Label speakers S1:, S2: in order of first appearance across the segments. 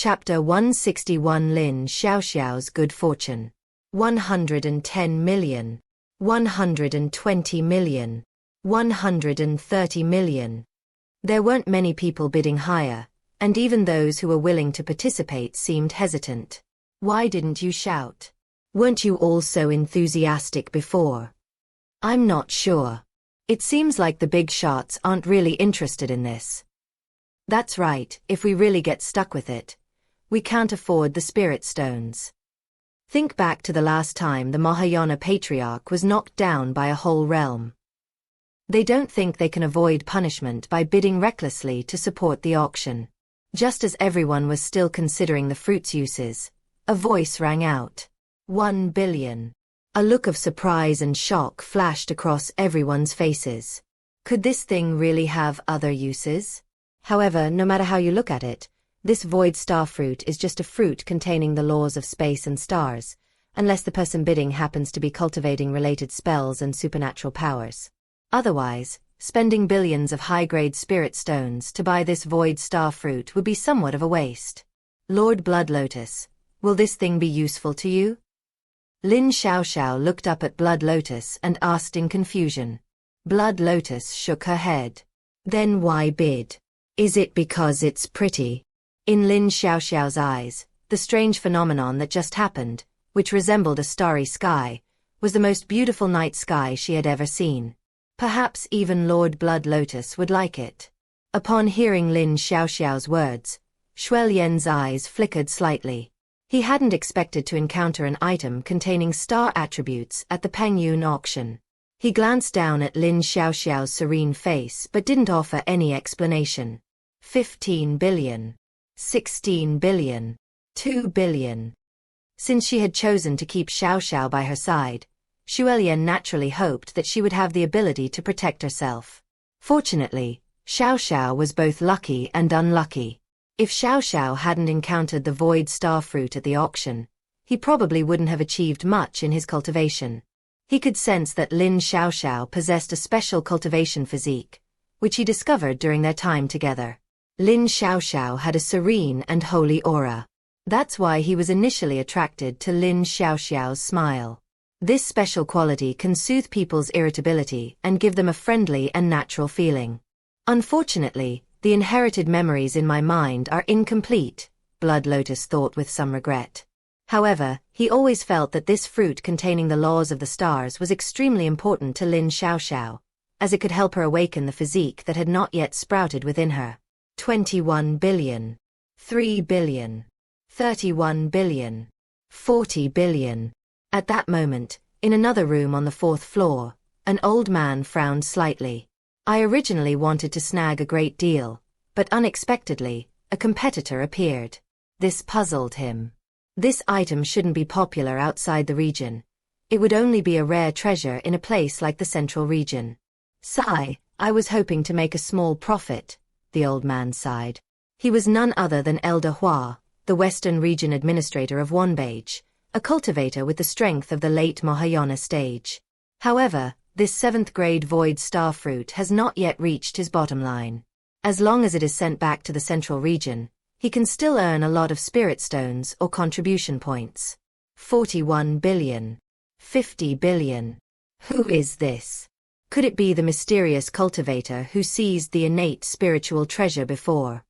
S1: Chapter 161 Lin Xiaoxiao's Good Fortune. 110 million. 120 million. 130 million. There weren't many people bidding higher, and even those who were willing to participate seemed hesitant. Why didn't you shout? Weren't you all so enthusiastic before? I'm not sure. It seems like the big shots aren't really interested in this. That's right, if we really get stuck with it, we can't afford the spirit stones. Think back to the last time the Mahayana patriarch was knocked down by a whole realm. They don't think they can avoid punishment by bidding recklessly to support the auction. Just as everyone was still considering the fruit's uses, a voice rang out. 1 billion. A look of surprise and shock flashed across everyone's faces. Could this thing really have other uses? However, no matter how you look at it, this void star fruit is just a fruit containing the laws of space and stars, unless the person bidding happens to be cultivating related spells and supernatural powers. Otherwise, spending billions of high-grade spirit stones to buy this void star fruit would be somewhat of a waste. Lord Blood Lotus, will this thing be useful to you? Lin Xiaoxiao looked up at Blood Lotus and asked in confusion. Blood Lotus shook her head. Then why bid? Is it because it's pretty? In Lin Xiaoxiao's eyes, the strange phenomenon that just happened, which resembled a starry sky, was the most beautiful night sky she had ever seen. Perhaps even Lord Blood Lotus would like it. Upon hearing Lin Xiaoxiao's words, Xiuxian's eyes flickered slightly. He hadn't expected to encounter an item containing star attributes at the Pengyun auction. He glanced down at Lin Xiaoxiao's serene face but didn't offer any explanation. 15 billion. 16 billion. 2 billion. Since she had chosen to keep Xiaoxiao by her side, Xiuxian naturally hoped that she would have the ability to protect herself. Fortunately, Xiaoxiao was both lucky and unlucky. If Xiaoxiao hadn't encountered the void star fruit at the auction, he probably wouldn't have achieved much in his cultivation. He could sense that Lin Xiaoxiao possessed a special cultivation physique, which he discovered during their time together. Lin Xiaoxiao had a serene and holy aura. That's why he was initially attracted to Lin Xiaoxiao's smile. This special quality can soothe people's irritability and give them a friendly and natural feeling. Unfortunately, the inherited memories in my mind are incomplete, Blood Lotus thought with some regret. However, he always felt that this fruit containing the laws of the stars was extremely important to Lin Xiaoxiao, as it could help her awaken the physique that had not yet sprouted within her. 21 billion. 3 billion. 31 billion. 40 billion. At that moment, in another room on the 4th floor, an old man frowned slightly. I originally wanted to snag a great deal, but unexpectedly, a competitor appeared. This puzzled him. This item shouldn't be popular outside the region. It would only be a rare treasure in a place like the central region. Sigh, I was hoping to make a small profit, the old man sighed. He was none other than Elder Hua, the Western Region Administrator of Wanbage, a cultivator with the strength of the late Mahayana stage. However, this 7th grade void star fruit has not yet reached his bottom line. As long as it is sent back to the central region, he can still earn a lot of spirit stones or contribution points. 41 billion. 50 billion. Who is this? Could it be the mysterious cultivator who seized the innate spiritual treasure before?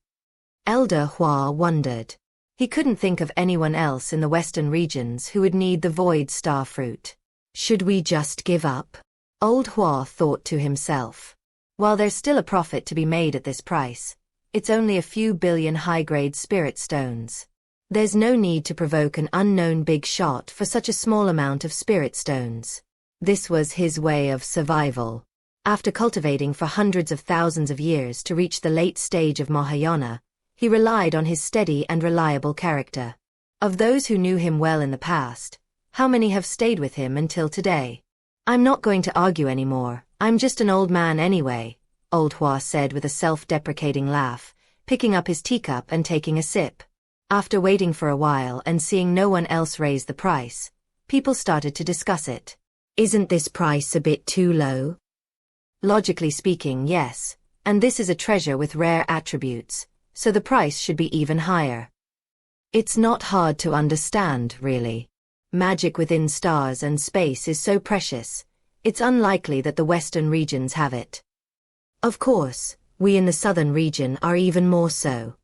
S1: Elder Hua wondered. He couldn't think of anyone else in the western regions who would need the void star fruit. Should we just give up? Old Hua thought to himself. While there's still a profit to be made at this price, it's only a few billion high-grade spirit stones. There's no need to provoke an unknown big shot for such a small amount of spirit stones. This was his way of survival. After cultivating for hundreds of thousands of years to reach the late stage of Mahayana, he relied on his steady and reliable character. Of those who knew him well in the past, how many have stayed with him until today? I'm not going to argue anymore, I'm just an old man anyway, Old Hua said with a self-deprecating laugh, picking up his teacup and taking a sip. After waiting for a while and seeing no one else raise the price, people started to discuss it. Isn't this price a bit too low? Logically speaking, yes, and this is a treasure with rare attributes, so the price should be even higher. It's not hard to understand, really. Magic within stars and space is so precious, it's unlikely that the western regions have it. Of course, we in the southern region are even more so.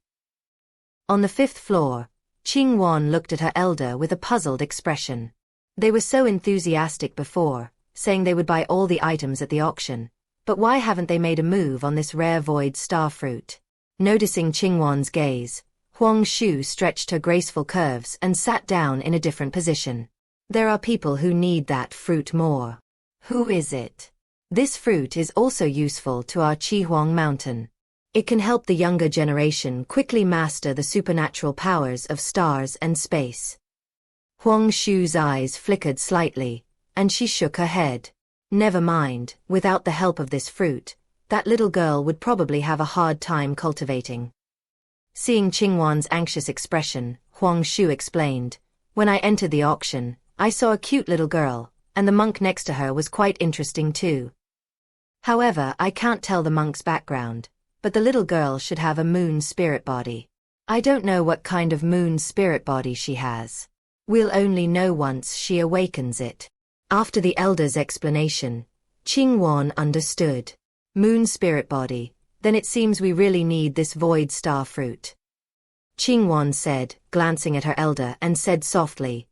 S1: On the 5th floor, Qingwan looked at her elder with a puzzled expression. They were so enthusiastic before, saying they would buy all the items at the auction, but why haven't they made a move on this rare void star fruit? Noticing Qingwan's gaze, Huang Shu stretched her graceful curves and sat down in a different position. There are people who need that fruit more. Who is it? This fruit is also useful to our Qihuang mountain. It can help the younger generation quickly master the supernatural powers of stars and space. Huang Shu's eyes flickered slightly, and she shook her head. Never mind, without the help of this fruit, that little girl would probably have a hard time cultivating. Seeing Qingwan's anxious expression, Huang Shu explained, "When I entered the auction, I saw a cute little girl, and the monk next to her was quite interesting too. However, I can't tell the monk's background, but the little girl should have a moon spirit body. I don't know what kind of moon spirit body she has. We'll only know once she awakens it." After the elder's explanation, Qingwan understood. Moon spirit body, then it seems we really need this void star fruit. Qingwan said, glancing at her elder, and said softly,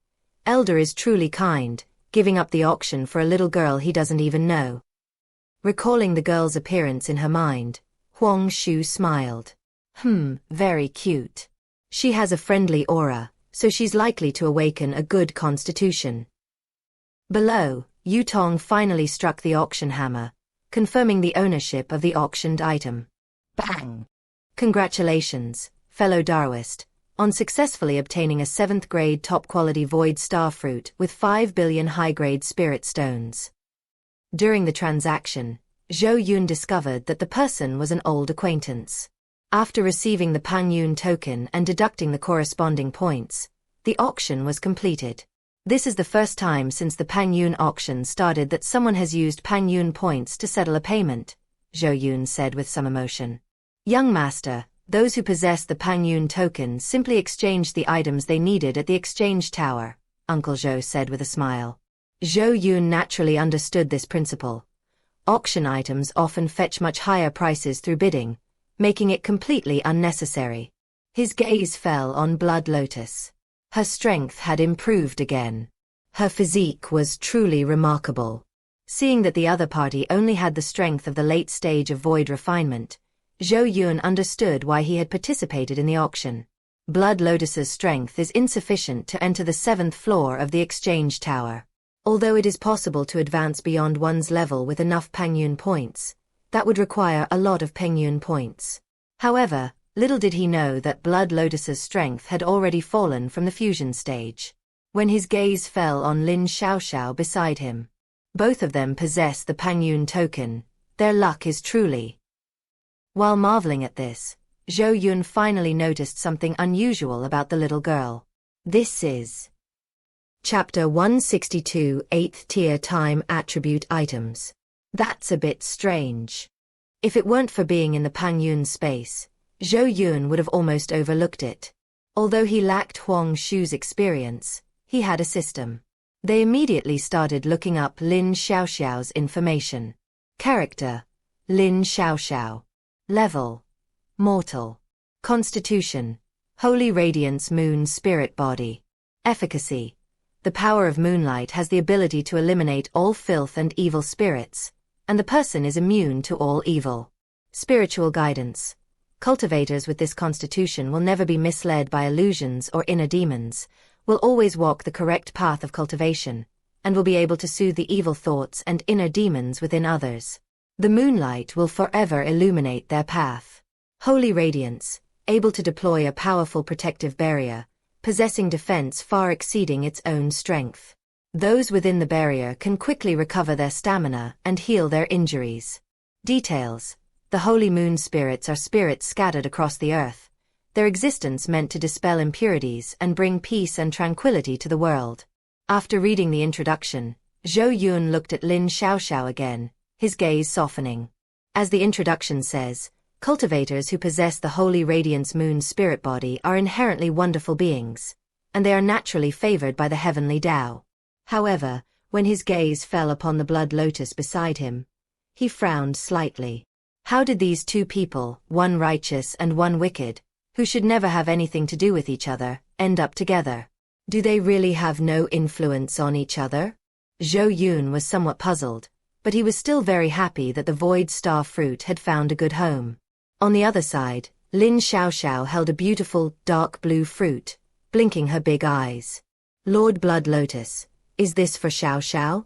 S1: "Elder is truly kind, giving up the auction for a little girl he doesn't even know." Recalling the girl's appearance in her mind, Huang Shu smiled. Very cute. She has a friendly aura, so she's likely to awaken a good constitution. Below, Yutong finally struck the auction hammer, confirming the ownership of the auctioned item. Bang! Congratulations, fellow Daoist, on successfully obtaining a 7th grade top-quality void star fruit with 5 billion high-grade spirit stones. During the transaction, Zhou Yun discovered that the person was an old acquaintance. After receiving the Pengyun Token and deducting the corresponding points, the auction was completed. This is the first time since the Pengyun auction started that someone has used Pengyun points to settle a payment, Zhou Yun said with some emotion. "Young master, those who possess the Pengyun Token simply exchanged the items they needed at the exchange tower," Uncle Zhou said with a smile. Zhou Yun naturally understood this principle. Auction items often fetch much higher prices through bidding, making it completely unnecessary. His gaze fell on Blood Lotus. Her strength had improved again. Her physique was truly remarkable. Seeing that the other party only had the strength of the late stage of void refinement, Zhou Yun understood why he had participated in the auction. Blood Lotus's strength is insufficient to enter the 7th floor of the exchange tower. Although it is possible to advance beyond one's level with enough Pengyun points, that would require a lot of Pengyun points. However, little did he know that Blood Lotus's strength had already fallen from the fusion stage. When his gaze fell on Lin Xiaoxiao beside him. Both of them possess the Pengyun Token. Their luck is truly. While marveling at this, Zhou Yun finally noticed something unusual about the little girl. This is Chapter 162, 8th tier time attribute items. That's a bit strange. If it weren't for being in the Pengyun space, Zhou Yun would have almost overlooked it. Although he lacked Huang Shu's experience, he had a system. They immediately started looking up Lin Xiaoxiao's information. Character: Lin Xiaoxiao. Level: Mortal. Constitution: Holy Radiance Moon Spirit Body. Efficacy: the power of moonlight has the ability to eliminate all filth and evil spirits, and the person is immune to all evil. Spiritual guidance: cultivators with this constitution will never be misled by illusions or inner demons, will always walk the correct path of cultivation, and will be able to soothe the evil thoughts and inner demons within others. The moonlight will forever illuminate their path. Holy Radiance, able to deploy a powerful protective barrier, possessing defense far exceeding its own strength. Those within the barrier can quickly recover their stamina and heal their injuries. Details: the holy moon spirits are spirits scattered across the earth, their existence meant to dispel impurities and bring peace and tranquility to the world. After reading the introduction, Zhou Yun looked at Lin Xiaoxiao again, his gaze softening. As the introduction says, Cultivators who possess the Holy Radiance Moon's spirit body are inherently wonderful beings, and they are naturally favored by the heavenly Tao. However, when his gaze fell upon the blood lotus beside him, he frowned slightly. How did these two people, one righteous and one wicked, who should never have anything to do with each other, end up together? Do they really have no influence on each other? Zhou Yun was somewhat puzzled, but he was still very happy that the Void Star fruit had found a good home. On the other side, Lin Xiaoxiao held a beautiful, dark blue fruit, blinking her big eyes. Lord Blood Lotus, is this for Xiaoxiao?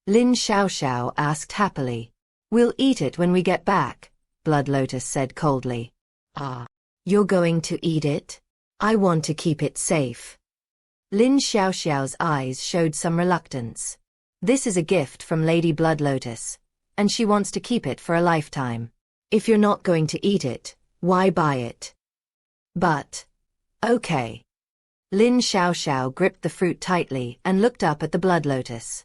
S1: Lin Xiaoxiao asked happily. We'll eat it when we get back, Blood Lotus said coldly. Ah, you're going to eat it? I want to keep it safe. Lin Xiaoxiao's eyes showed some reluctance. This is a gift from Lady Blood Lotus, and she wants to keep it for a lifetime. If you're not going to eat it, why buy it? But, okay. Lin Xiaoxiao gripped the fruit tightly and looked up at the Blood Lotus.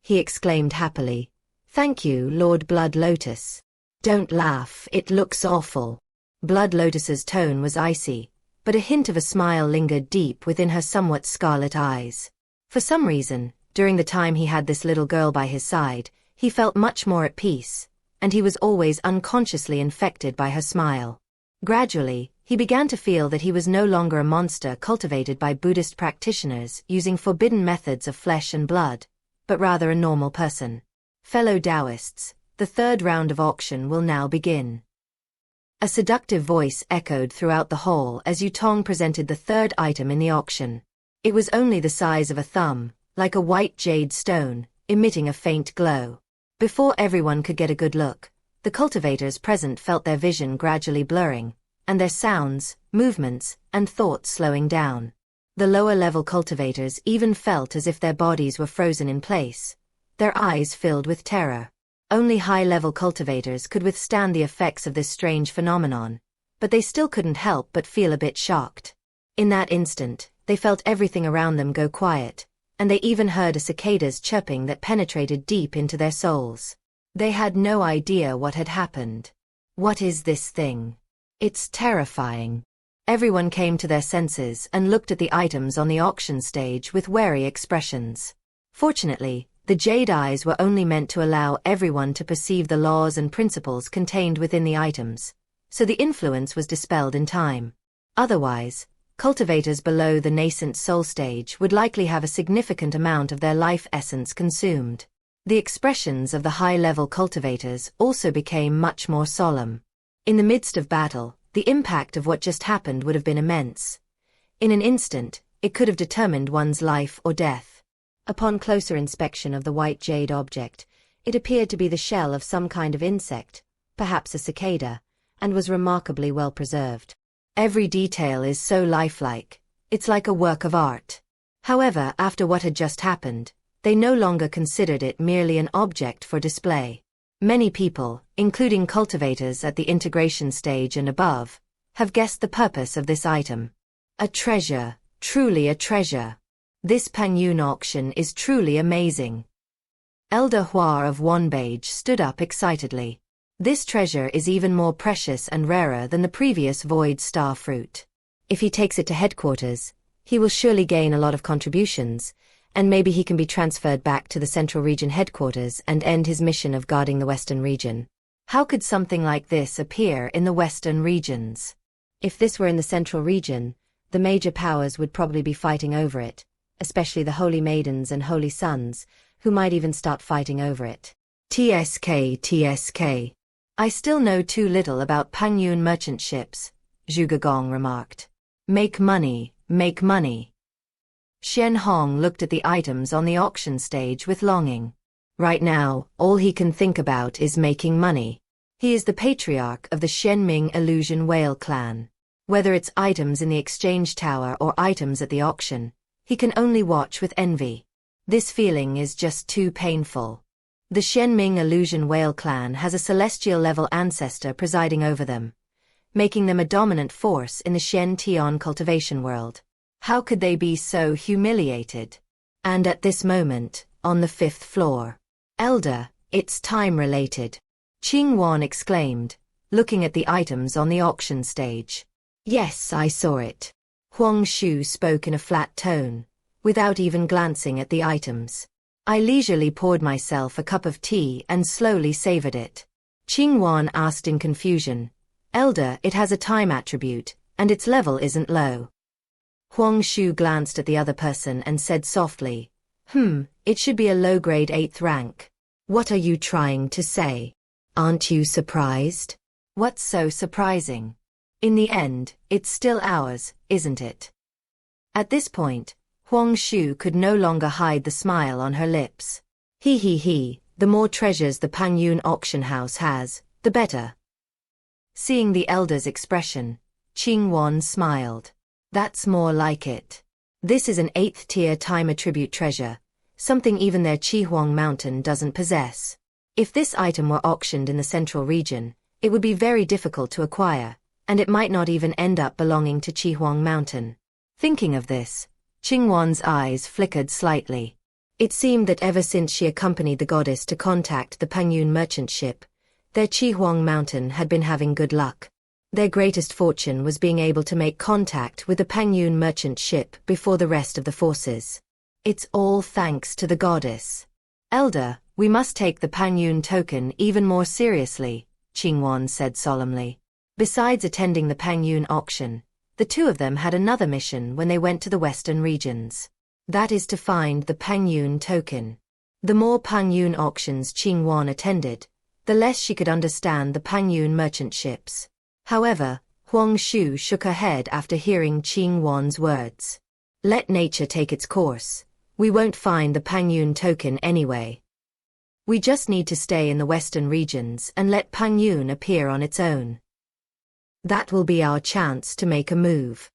S1: He exclaimed happily, Thank you, Lord Blood Lotus. Don't laugh, it looks awful. Blood Lotus's tone was icy, but a hint of a smile lingered deep within her somewhat scarlet eyes. For some reason, during the time he had this little girl by his side, he felt much more at peace, and he was always unconsciously infected by her smile. Gradually, he began to feel that he was no longer a monster cultivated by Buddhist practitioners using forbidden methods of flesh and blood, but rather a normal person. Fellow Taoists, the third round of auction will now begin. A seductive voice echoed throughout the hall as Yutong presented the third item in the auction. It was only the size of a thumb, like a white jade stone, emitting a faint glow. Before everyone could get a good look, the cultivators present felt their vision gradually blurring, and their sounds, movements, and thoughts slowing down. The lower-level cultivators even felt as if their bodies were frozen in place, their eyes filled with terror. Only high-level cultivators could withstand the effects of this strange phenomenon, but they still couldn't help but feel a bit shocked. In that instant, they felt everything around them go quiet, and they even heard a cicada's chirping that penetrated deep into their souls. They had no idea what had happened. What is this thing? It's terrifying. Everyone came to their senses and looked at the items on the auction stage with wary expressions. Fortunately, the jade eyes were only meant to allow everyone to perceive the laws and principles contained within the items, so the influence was dispelled in time. Otherwise, cultivators below the nascent soul stage would likely have a significant amount of their life essence consumed. The expressions of the high-level cultivators also became much more solemn. In the midst of battle, the impact of what just happened would have been immense. In an instant, it could have determined one's life or death. Upon closer inspection of the white jade object, it appeared to be the shell of some kind of insect, perhaps a cicada, and was remarkably well preserved. Every detail is so lifelike, it's like a work of art. However, after what had just happened, they no longer considered it merely an object for display. Many people, including cultivators at the integration stage and above, have guessed the purpose of this item. A treasure, truly a treasure. This Pengyun auction is truly amazing. Elder Hua of Wanbage stood up excitedly. This treasure is even more precious and rarer than the previous Void Star fruit. If he takes it to headquarters, he will surely gain a lot of contributions, and maybe he can be transferred back to the Central Region headquarters and end his mission of guarding the Western Region. How could something like this appear in the Western regions? If this were in the Central Region, the major powers would probably be fighting over it, especially the Holy Maidens and Holy Sons, who might even start fighting over it. TSK. I still know too little about Pengyun merchant ships, Zhuge Gong remarked. Make money, make money. Shen Hong looked at the items on the auction stage with longing. Right now, all he can think about is making money. He is the patriarch of the Shenming Illusion Whale clan. Whether it's items in the exchange tower or items at the auction, he can only watch with envy. This feeling is just too painful. The Shenming Illusion Whale clan has a celestial-level ancestor presiding over them, making them a dominant force in the Shen Tian cultivation world. How could they be so humiliated? And at this moment, on the 5th floor. Elder, it's time-related. Qing Wan exclaimed, looking at the items on the auction stage. Yes, I saw it. Huang Shu spoke in a flat tone, without even glancing at the items. I leisurely poured myself a cup of tea and slowly savored it. Qingwan asked in confusion, Elder, it has a time attribute, and its level isn't low. Huang Shu glanced at the other person and said softly, it should be a low-grade 8th rank. What are you trying to say? Aren't you surprised? What's so surprising? In the end, it's still ours, isn't it? At this point, Huang Shu could no longer hide the smile on her lips. He, the more treasures the Pengyun auction house has, the better. Seeing the elder's expression, Qingwan smiled. That's more like it. This is an 8th tier time attribute treasure, something even their Qihuang mountain doesn't possess. If this item were auctioned in the central region, it would be very difficult to acquire, and it might not even end up belonging to Qihuang mountain. Thinking of this, Qingwan's eyes flickered slightly. It seemed that ever since she accompanied the goddess to contact the Pengyun merchant ship, their Qihuang mountain had been having good luck. Their greatest fortune was being able to make contact with the Pengyun merchant ship before the rest of the forces. It's all thanks to the goddess. Elder, we must take the Pengyun token even more seriously, Qingwan said solemnly. Besides attending the Pengyun auction, the two of them had another mission when they went to the western regions. That is to find the Pengyun token. The more Pengyun auctions Qingwan attended, the less she could understand the Pengyun merchant ships. However, Huang Shu shook her head after hearing Qingwan's words. Let nature take its course. We won't find the Pengyun token anyway. We just need to stay in the western regions and let Pengyun appear on its own. That will be our chance to make a move.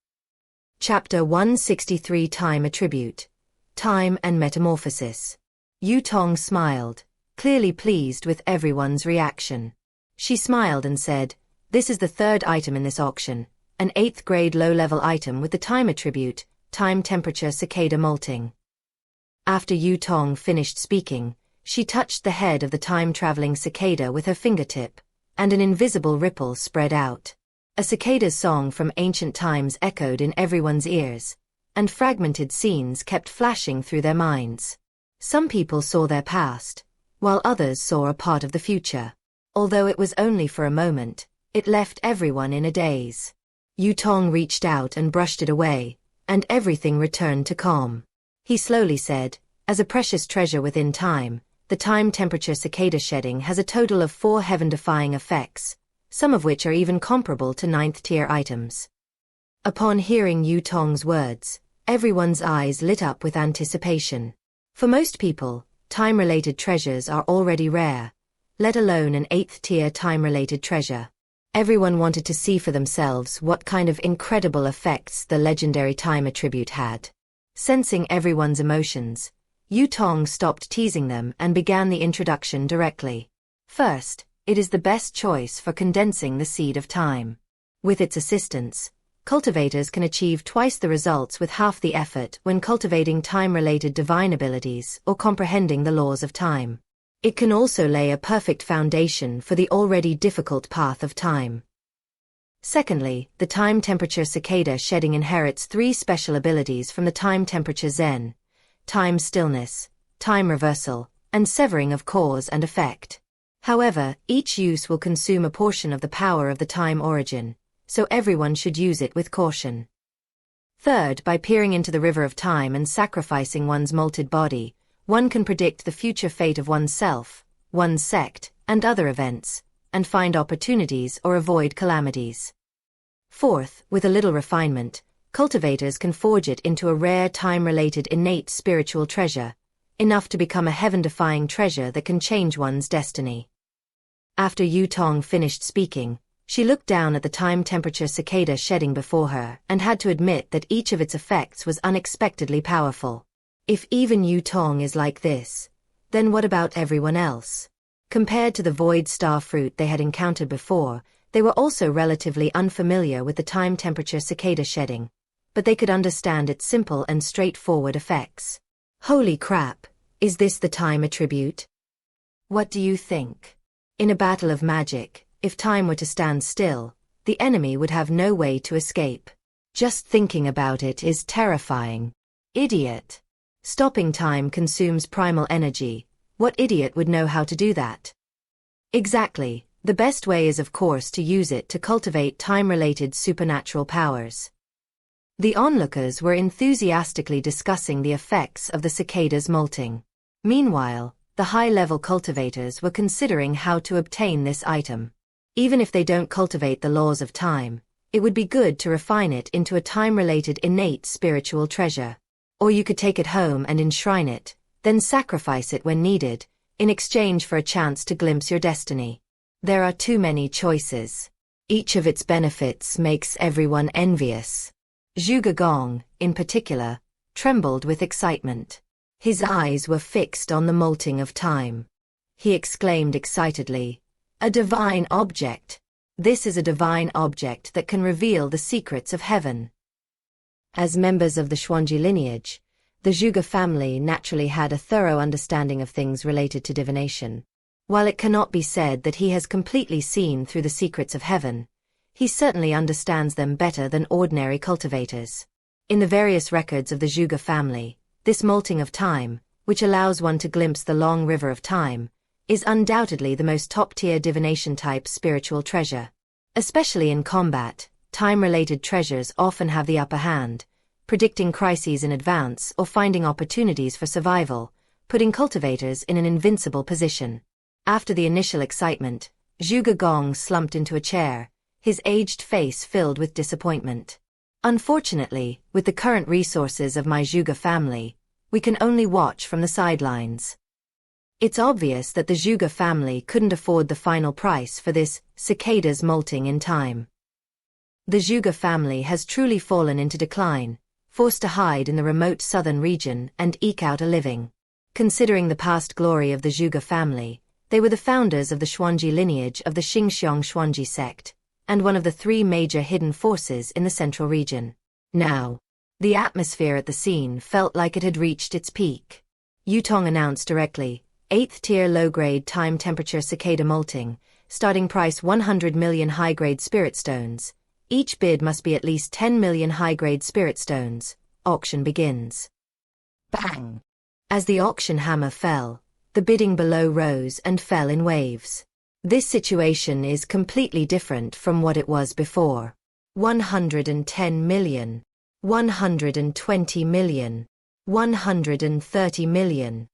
S1: Chapter 163 Time Attribute. Time and Metamorphosis. Yu Tong smiled, clearly pleased with everyone's reaction. She smiled and said, This is the third item in this auction, an 8th grade low-level item with the time attribute, time temperature cicada molting. After Yu Tong finished speaking, she touched the head of the time-traveling cicada with her fingertip, and an invisible ripple spread out. A cicada's song from ancient times echoed in everyone's ears, and fragmented scenes kept flashing through their minds. Some people saw their past, while others saw a part of the future. Although it was only for a moment, it left everyone in a daze. Yu Tong reached out and brushed it away, and everything returned to calm. He slowly said, As a precious treasure within time, the time temperature cicada shedding has a total of 4 heaven-defying effects, some of which are even comparable to 9th-tier items. Upon hearing Yu Tong's words, everyone's eyes lit up with anticipation. For most people, time-related treasures are already rare, let alone an 8th-tier time-related treasure. Everyone wanted to see for themselves what kind of incredible effects the legendary time attribute had. Sensing everyone's emotions, Yu Tong stopped teasing them and began the introduction directly. First, it is the best choice for condensing the seed of time. With its assistance, cultivators can achieve twice the results with half the effort when cultivating time-related divine abilities or comprehending the laws of time. It can also lay a perfect foundation for the already difficult path of time. Secondly, the time temperature cicada shedding inherits 3 special abilities from the time temperature Zen: time stillness, time reversal, and severing of cause and effect. However, each use will consume a portion of the power of the time origin, so everyone should use it with caution. Third, by peering into the river of time and sacrificing one's molted body, one can predict the future fate of oneself, one's sect, and other events, and find opportunities or avoid calamities. Fourth, with a little refinement, cultivators can forge it into a rare time-related innate spiritual treasure, enough to become a heaven-defying treasure that can change one's destiny. After Yu Tong finished speaking, she looked down at the time temperature cicada shedding before her and had to admit that each of its effects was unexpectedly powerful. If even Yu Tong is like this, then what about everyone else? Compared to the void star fruit they had encountered before, they were also relatively unfamiliar with the time temperature cicada shedding, but they could understand its simple and straightforward effects. Holy crap, is this the time attribute? What do you think? In a battle of magic, if time were to stand still, the enemy would have no way to escape. Just thinking about it is terrifying. Idiot. Stopping time consumes primal energy. What idiot would know how to do that? Exactly. The best way is of course to use it to cultivate time-related supernatural powers. The onlookers were enthusiastically discussing the effects of the cicada's molting. Meanwhile, the high-level cultivators were considering how to obtain this item. Even if they don't cultivate the laws of time, it would be good to refine it into a time-related innate spiritual treasure. Or you could take it home and enshrine it, then sacrifice it when needed, in exchange for a chance to glimpse your destiny. There are too many choices. Each of its benefits makes everyone envious. Zhuge Gong, in particular, trembled with excitement. His eyes were fixed on the molting of time. He exclaimed excitedly, "A divine object! This is a divine object that can reveal the secrets of heaven." As members of the Xuanji lineage, the Zhuge family naturally had a thorough understanding of things related to divination. While it cannot be said that he has completely seen through the secrets of heaven, he certainly understands them better than ordinary cultivators. In the various records of the Zhuge family, this molting of time, which allows one to glimpse the long river of time, is undoubtedly the most top-tier divination-type spiritual treasure. Especially in combat, time-related treasures often have the upper hand, predicting crises in advance or finding opportunities for survival, putting cultivators in an invincible position. After the initial excitement, Zhuge Gong slumped into a chair, his aged face filled with disappointment. Unfortunately, with the current resources of my Zhuge family, we can only watch from the sidelines. It's obvious that the Zhuge family couldn't afford the final price for this cicada's molting in time. The Zhuge family has truly fallen into decline, forced to hide in the remote southern region and eke out a living. Considering the past glory of the Zhuge family, they were the founders of the Xuanji lineage of the Xiuxian Xuanji sect, and one of the three major hidden forces in the central region. Now, the atmosphere at the scene felt like it had reached its peak. Yutong announced directly, 8th tier low-grade time temperature cicada molting, starting price 100 million high-grade spirit stones. Each bid must be at least 10 million high-grade spirit stones. Auction begins. Bang! As the auction hammer fell, the bidding below rose and fell in waves. This situation is completely different from what it was before. 110 million. 120 million. 130 million.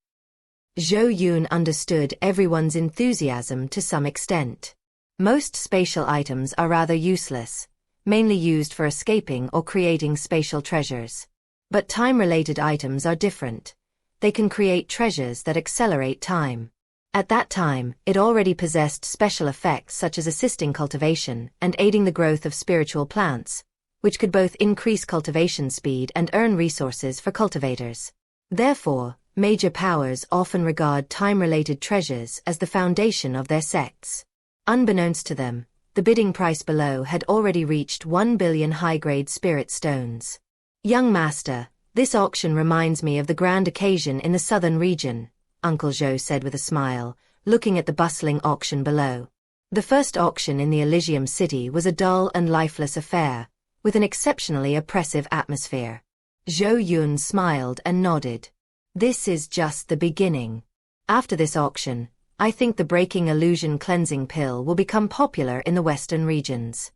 S1: Zhou Yun understood everyone's enthusiasm to some extent. Most spatial items are rather useless, mainly used for escaping or creating spatial treasures. But time-related items are different. They can create treasures that accelerate time. At that time, it already possessed special effects such as assisting cultivation and aiding the growth of spiritual plants, which could both increase cultivation speed and earn resources for cultivators. Therefore, major powers often regard time-related treasures as the foundation of their sects. Unbeknownst to them, the bidding price below had already reached 1 billion high-grade spirit stones. Young master, this auction reminds me of the grand occasion in the southern region, Uncle Zhou said with a smile, looking at the bustling auction below. The first auction in the Elysium city was a dull and lifeless affair, with an exceptionally oppressive atmosphere. Zhou Yun smiled and nodded. This is just the beginning. After this auction, I think the breaking illusion cleansing pill will become popular in the western regions.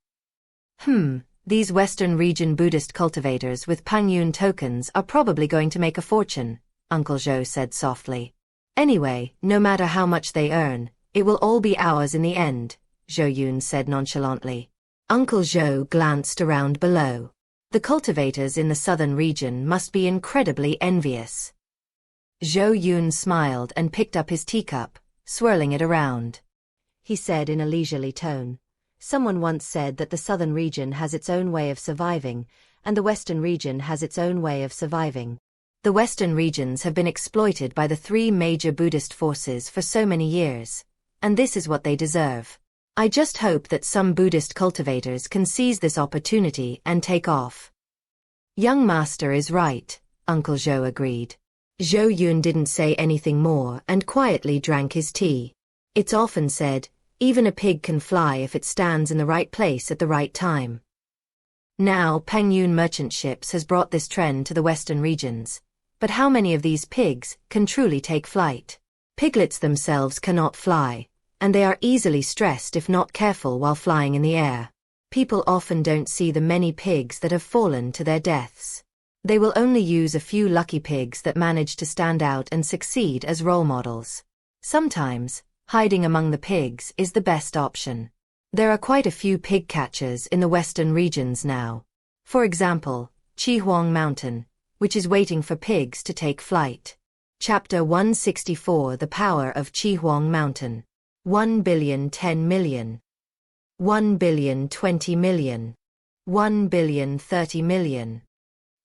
S1: These western region Buddhist cultivators with Pengyun tokens are probably going to make a fortune, Uncle Zhou said softly. Anyway, no matter how much they earn, it will all be ours in the end, Zhou Yun said nonchalantly. Uncle Zhou glanced around below. The cultivators in the southern region must be incredibly envious. Zhou Yun smiled and picked up his teacup, swirling it around. He said in a leisurely tone, "Someone once said that the southern region has its own way of surviving, and the western region has its own way of surviving. The western regions have been exploited by the three major Buddhist forces for so many years, and this is what they deserve. I just hope that some Buddhist cultivators can seize this opportunity and take off." Young master is right, Uncle Zhou agreed. Zhou Yun didn't say anything more and quietly drank his tea. It's often said, Even a pig can fly if it stands in the right place at the right time. Now, Pengyun merchant ships has brought this trend to the western regions. But how many of these pigs can truly take flight? Piglets themselves cannot fly, and they are easily stressed if not careful while flying in the air. People often don't see the many pigs that have fallen to their deaths. They will only use a few lucky pigs that manage to stand out and succeed as role models. Sometimes, hiding among the pigs is the best option. There are quite a few pig catchers in the western regions now. For example, Xiuxian Mountain, which is waiting for pigs to take flight. Chapter 164 The Power of Xiuxian Mountain. 1 billion 10 million. 1 billion 20 million. 1 billion 30 million.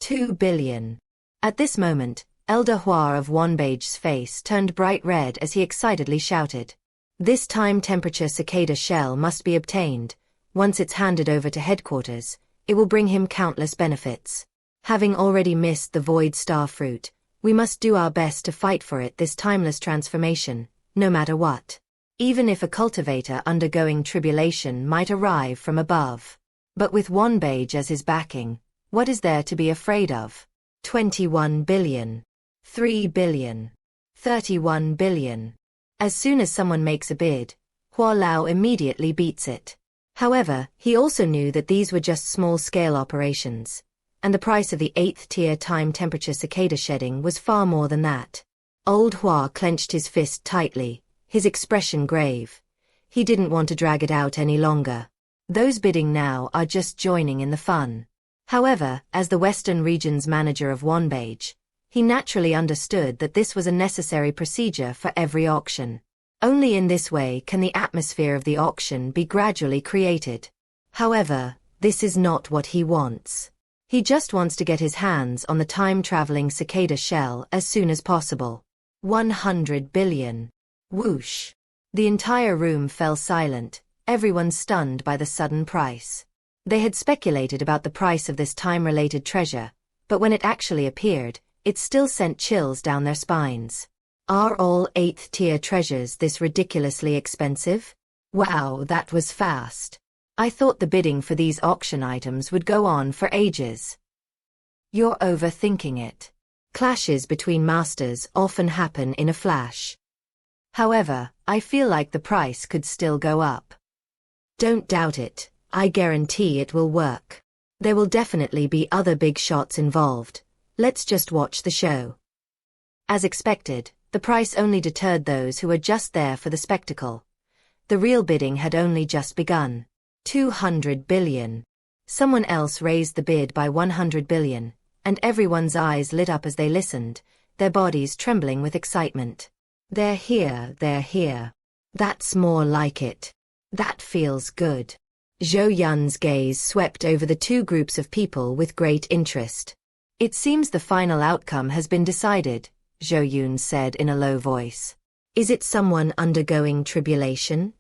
S1: 2 billion. At this moment, Elder Hua of Wanbage's face turned bright red as he excitedly shouted. This time temperature cicada shell must be obtained. Once it's handed over to headquarters, it will bring him countless benefits. Having already missed the void star fruit, we must do our best to fight for it, this timeless transformation, no matter what. Even if a cultivator undergoing tribulation might arrive from above. But with Wanbage as his backing, what is there to be afraid of? 21 billion. 3 billion. 31 billion. As soon as someone makes a bid, Hua Lao immediately beats it. However, he also knew that these were just small-scale operations, and the price of the 8th-tier time temperature cicada shedding was far more than that. Old Hua clenched his fist tightly, his expression grave. He didn't want to drag it out any longer. Those bidding now are just joining in the fun. However, as the Western Region's manager of Wanbage, he naturally understood that this was a necessary procedure for every auction. Only in this way can the atmosphere of the auction be gradually created. However, this is not what he wants. He just wants to get his hands on the time-traveling cicada shell as soon as possible. 100 billion. Whoosh. The entire room fell silent, everyone stunned by the sudden price. They had speculated about the price of this time-related treasure, but when it actually appeared, it still sent chills down their spines. Are all 8th-tier treasures this ridiculously expensive? Wow, that was fast. I thought the bidding for these auction items would go on for ages. You're overthinking it. Clashes between masters often happen in a flash. However, I feel like the price could still go up. Don't doubt it, I guarantee it will work. There will definitely be other big shots involved. Let's just watch the show. As expected, the price only deterred those who were just there for the spectacle. The real bidding had only just begun. 200 billion. Someone else raised the bid by 100 billion, and everyone's eyes lit up as they listened, their bodies trembling with excitement. They're here, they're here. That's more like it. That feels good. Zhou Yun's gaze swept over the two groups of people with great interest. It seems the final outcome has been decided, Zhou Yun said in a low voice. Is it someone undergoing tribulation?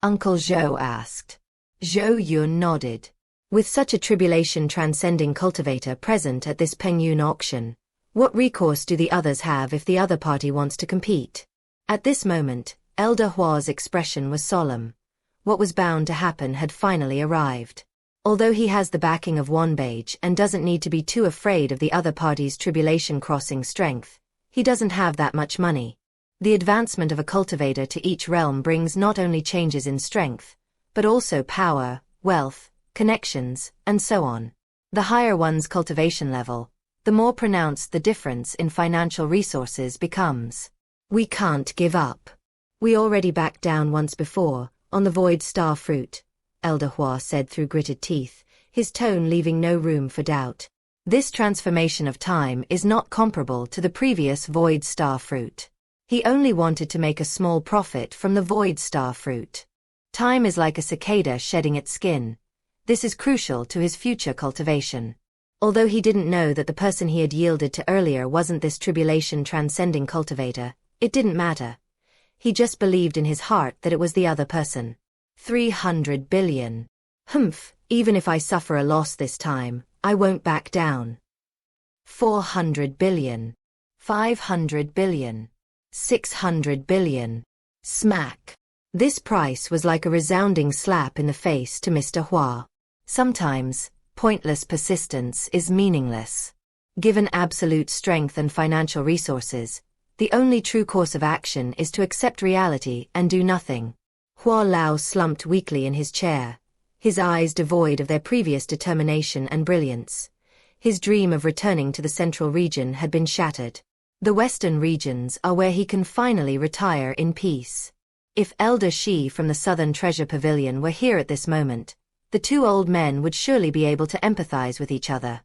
S1: Uncle Zhou asked. Zhou Yun nodded. With such a tribulation-transcending cultivator present at this Pengyun auction, what recourse do the others have if the other party wants to compete? At this moment, Elder Hua's expression was solemn. What was bound to happen had finally arrived. Although he has the backing of Wanbage and doesn't need to be too afraid of the other party's tribulation-crossing strength, he doesn't have that much money. The advancement of a cultivator to each realm brings not only changes in strength, but also power, wealth, connections, and so on. The higher one's cultivation level, the more pronounced the difference in financial resources becomes. We can't give up. We already backed down once before, on the void star fruit, Elder Hua said through gritted teeth, his tone leaving no room for doubt. This transformation of time is not comparable to the previous void star fruit. He only wanted to make a small profit from the void star fruit. Time is like a cicada shedding its skin. This is crucial to his future cultivation. Although he didn't know that the person he had yielded to earlier wasn't this tribulation-transcending cultivator, it didn't matter. He just believed in his heart that it was the other person. 300 billion. Humph, even if I suffer a loss this time, I won't back down. 400 billion. 500 billion. 600 billion. Smack. This price was like a resounding slap in the face to Mr. Hua. Sometimes, pointless persistence is meaningless. Given absolute strength and financial resources, the only true course of action is to accept reality and do nothing. Hua Lao slumped weakly in his chair, his eyes devoid of their previous determination and brilliance. His dream of returning to the central region had been shattered. The western regions are where he can finally retire in peace. If Elder Shi from the Southern Treasure Pavilion were here at this moment, the two old men would surely be able to empathize with each other.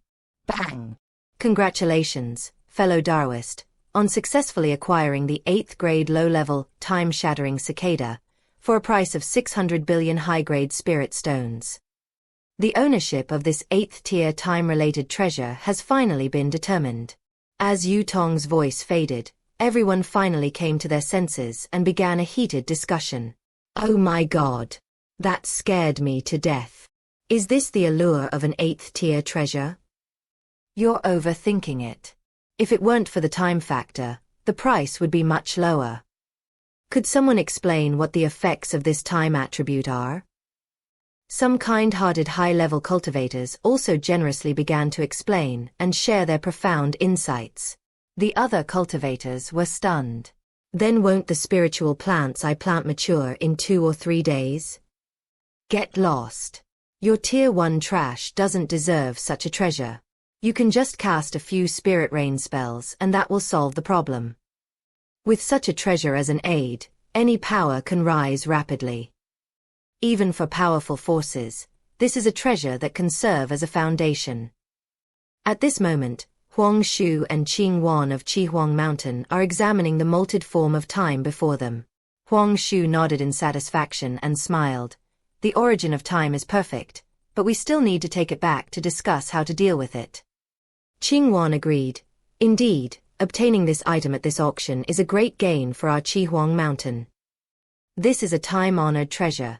S1: Bang! Congratulations, fellow Daoist, on successfully acquiring the 8th grade low-level, time-shattering cicada, for a price of 600 billion high-grade spirit stones. The ownership of this 8th-tier time-related treasure has finally been determined. As Yu Tong's voice faded, everyone finally came to their senses and began a heated discussion. Oh my god! That scared me to death. Is this the allure of an 8th-tier treasure? You're overthinking it. If it weren't for the time factor, the price would be much lower. Could someone explain what the effects of this time attribute are? Some kind-hearted high-level cultivators also generously began to explain and share their profound insights. The other cultivators were stunned. Then won't the spiritual plants I plant mature in 2 or 3 days? Get lost. Your tier 1 trash doesn't deserve such a treasure. You can just cast a few spirit rain spells and that will solve the problem. With such a treasure as an aid, any power can rise rapidly. Even for powerful forces, this is a treasure that can serve as a foundation. At this moment, Huang Shu and Qing Wan of Qihuang Mountain are examining the molted form of time before them. Huang Shu nodded in satisfaction and smiled. The origin of time is perfect, but we still need to take it back to discuss how to deal with it. Qing Wan agreed. Indeed, obtaining this item at this auction is a great gain for our Qihuang Mountain. This is a time-honored treasure.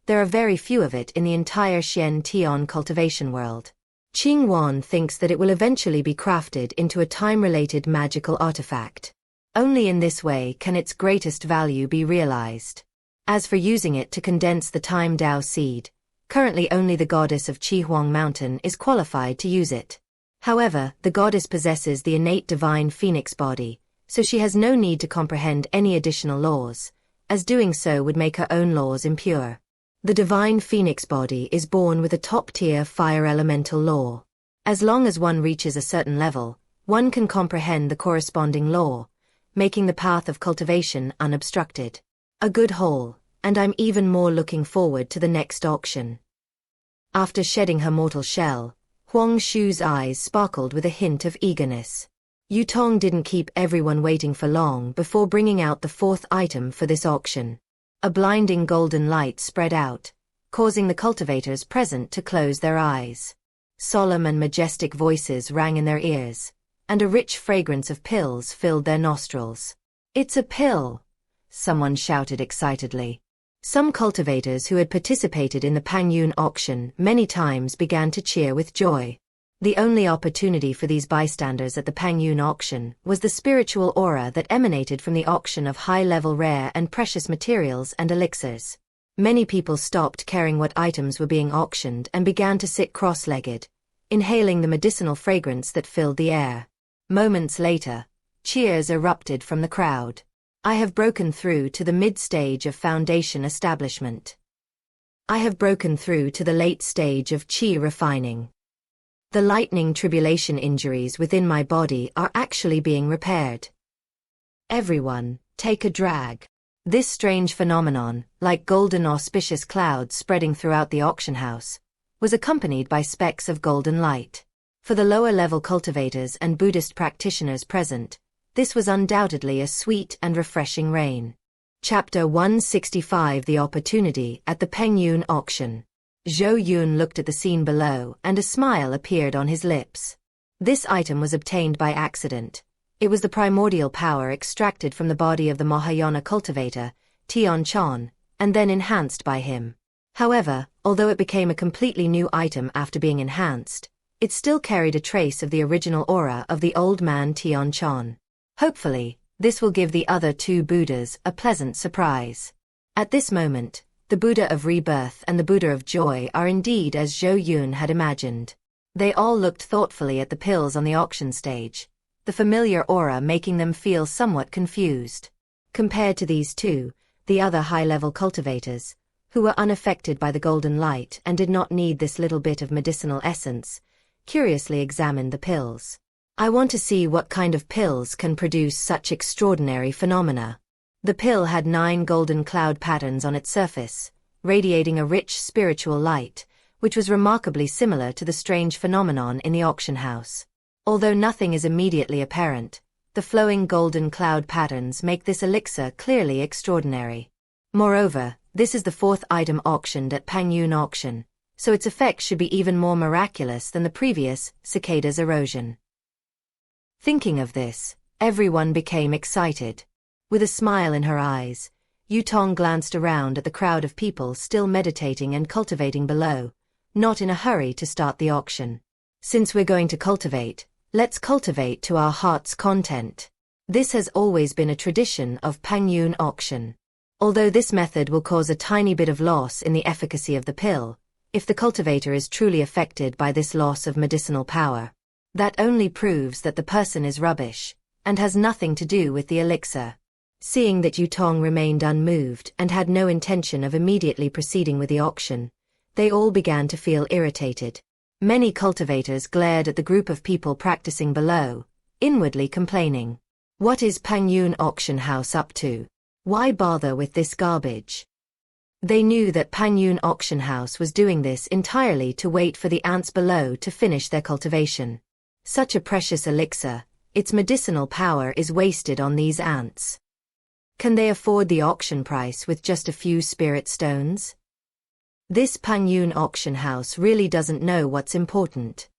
S1: There are very few of it in the entire Xian Tian cultivation world. Qing Wan thinks that it will eventually be crafted into a time-related magical artifact. Only in this way can its greatest value be realized. As for using it to condense the time Dao seed, currently only the goddess of Qihuang Mountain is qualified to use it. However, the goddess possesses the innate divine phoenix body, so she has no need to comprehend any additional laws, as doing so would make her own laws impure. The divine phoenix body is born with a top-tier fire elemental law. As long as one reaches a certain level, one can comprehend the corresponding law, making the path of cultivation unobstructed. A good haul, and I'm even more looking forward to the next auction. After shedding her mortal shell, Huang Shu's eyes sparkled with a hint of eagerness. Yu Tong didn't keep everyone waiting for long before bringing out the 4th item for this auction. A blinding golden light spread out, causing the cultivators present to close their eyes. Solemn and majestic voices rang in their ears, and a rich fragrance of pills filled their nostrils. It's a pill! Someone shouted excitedly. Some cultivators who had participated in the Pengyun auction many times began to cheer with joy. The only opportunity for these bystanders at the Pengyun auction was the spiritual aura that emanated from the auction of high-level rare and precious materials and elixirs. Many people stopped caring what items were being auctioned and began to sit cross-legged, inhaling the medicinal fragrance that filled the air. Moments later, cheers erupted from the crowd. I have broken through to the mid-stage of foundation establishment. I have broken through to the late stage of qi refining. The lightning tribulation injuries within my body are actually being repaired. Everyone, take a drag. This strange phenomenon, like golden auspicious clouds spreading throughout the auction house, was accompanied by specks of golden light. For the lower-level cultivators and Buddhist practitioners present, this was undoubtedly a sweet and refreshing rain. Chapter 165 The Opportunity at the Pengyun Auction. Zhou Yun looked at the scene below and a smile appeared on his lips. This item was obtained by accident. It was the primordial power extracted from the body of the Mahayana cultivator, Tian Chan, and then enhanced by him. However, although it became a completely new item after being enhanced, it still carried a trace of the original aura of the old man Tian Chan. Hopefully, this will give the other two Buddhas a pleasant surprise. At this moment, the Buddha of Rebirth and the Buddha of Joy are indeed as Zhou Yun had imagined. They all looked thoughtfully at the pills on the auction stage, the familiar aura making them feel somewhat confused. Compared to these two, the other high-level cultivators, who were unaffected by the golden light and did not need this little bit of medicinal essence, curiously examined the pills. I want to see what kind of pills can produce such extraordinary phenomena. The pill had 9 golden cloud patterns on its surface, radiating a rich spiritual light, which was remarkably similar to the strange phenomenon in the auction house. Although nothing is immediately apparent, the flowing golden cloud patterns make this elixir clearly extraordinary. Moreover, this is the 4th item auctioned at Pengyun auction, so its effect should be even more miraculous than the previous cicada's erosion. Thinking of this, everyone became excited. With a smile in her eyes, Yutong glanced around at the crowd of people still meditating and cultivating below, not in a hurry to start the auction. Since we're going to cultivate, let's cultivate to our heart's content. This has always been a tradition of Pengyun auction. Although this method will cause a tiny bit of loss in the efficacy of the pill, if the cultivator is truly affected by this loss of medicinal power, that only proves that the person is rubbish, and has nothing to do with the elixir. Seeing that Yutong remained unmoved and had no intention of immediately proceeding with the auction, they all began to feel irritated. Many cultivators glared at the group of people practicing below, inwardly complaining. What is Pengyun auction house up to? Why bother with this garbage? They knew that Pengyun auction house was doing this entirely to wait for the ants below to finish their cultivation. Such a precious elixir, its medicinal power is wasted on these ants. Can they afford the auction price with just a few spirit stones? This Pengyun auction house really doesn't know what's important.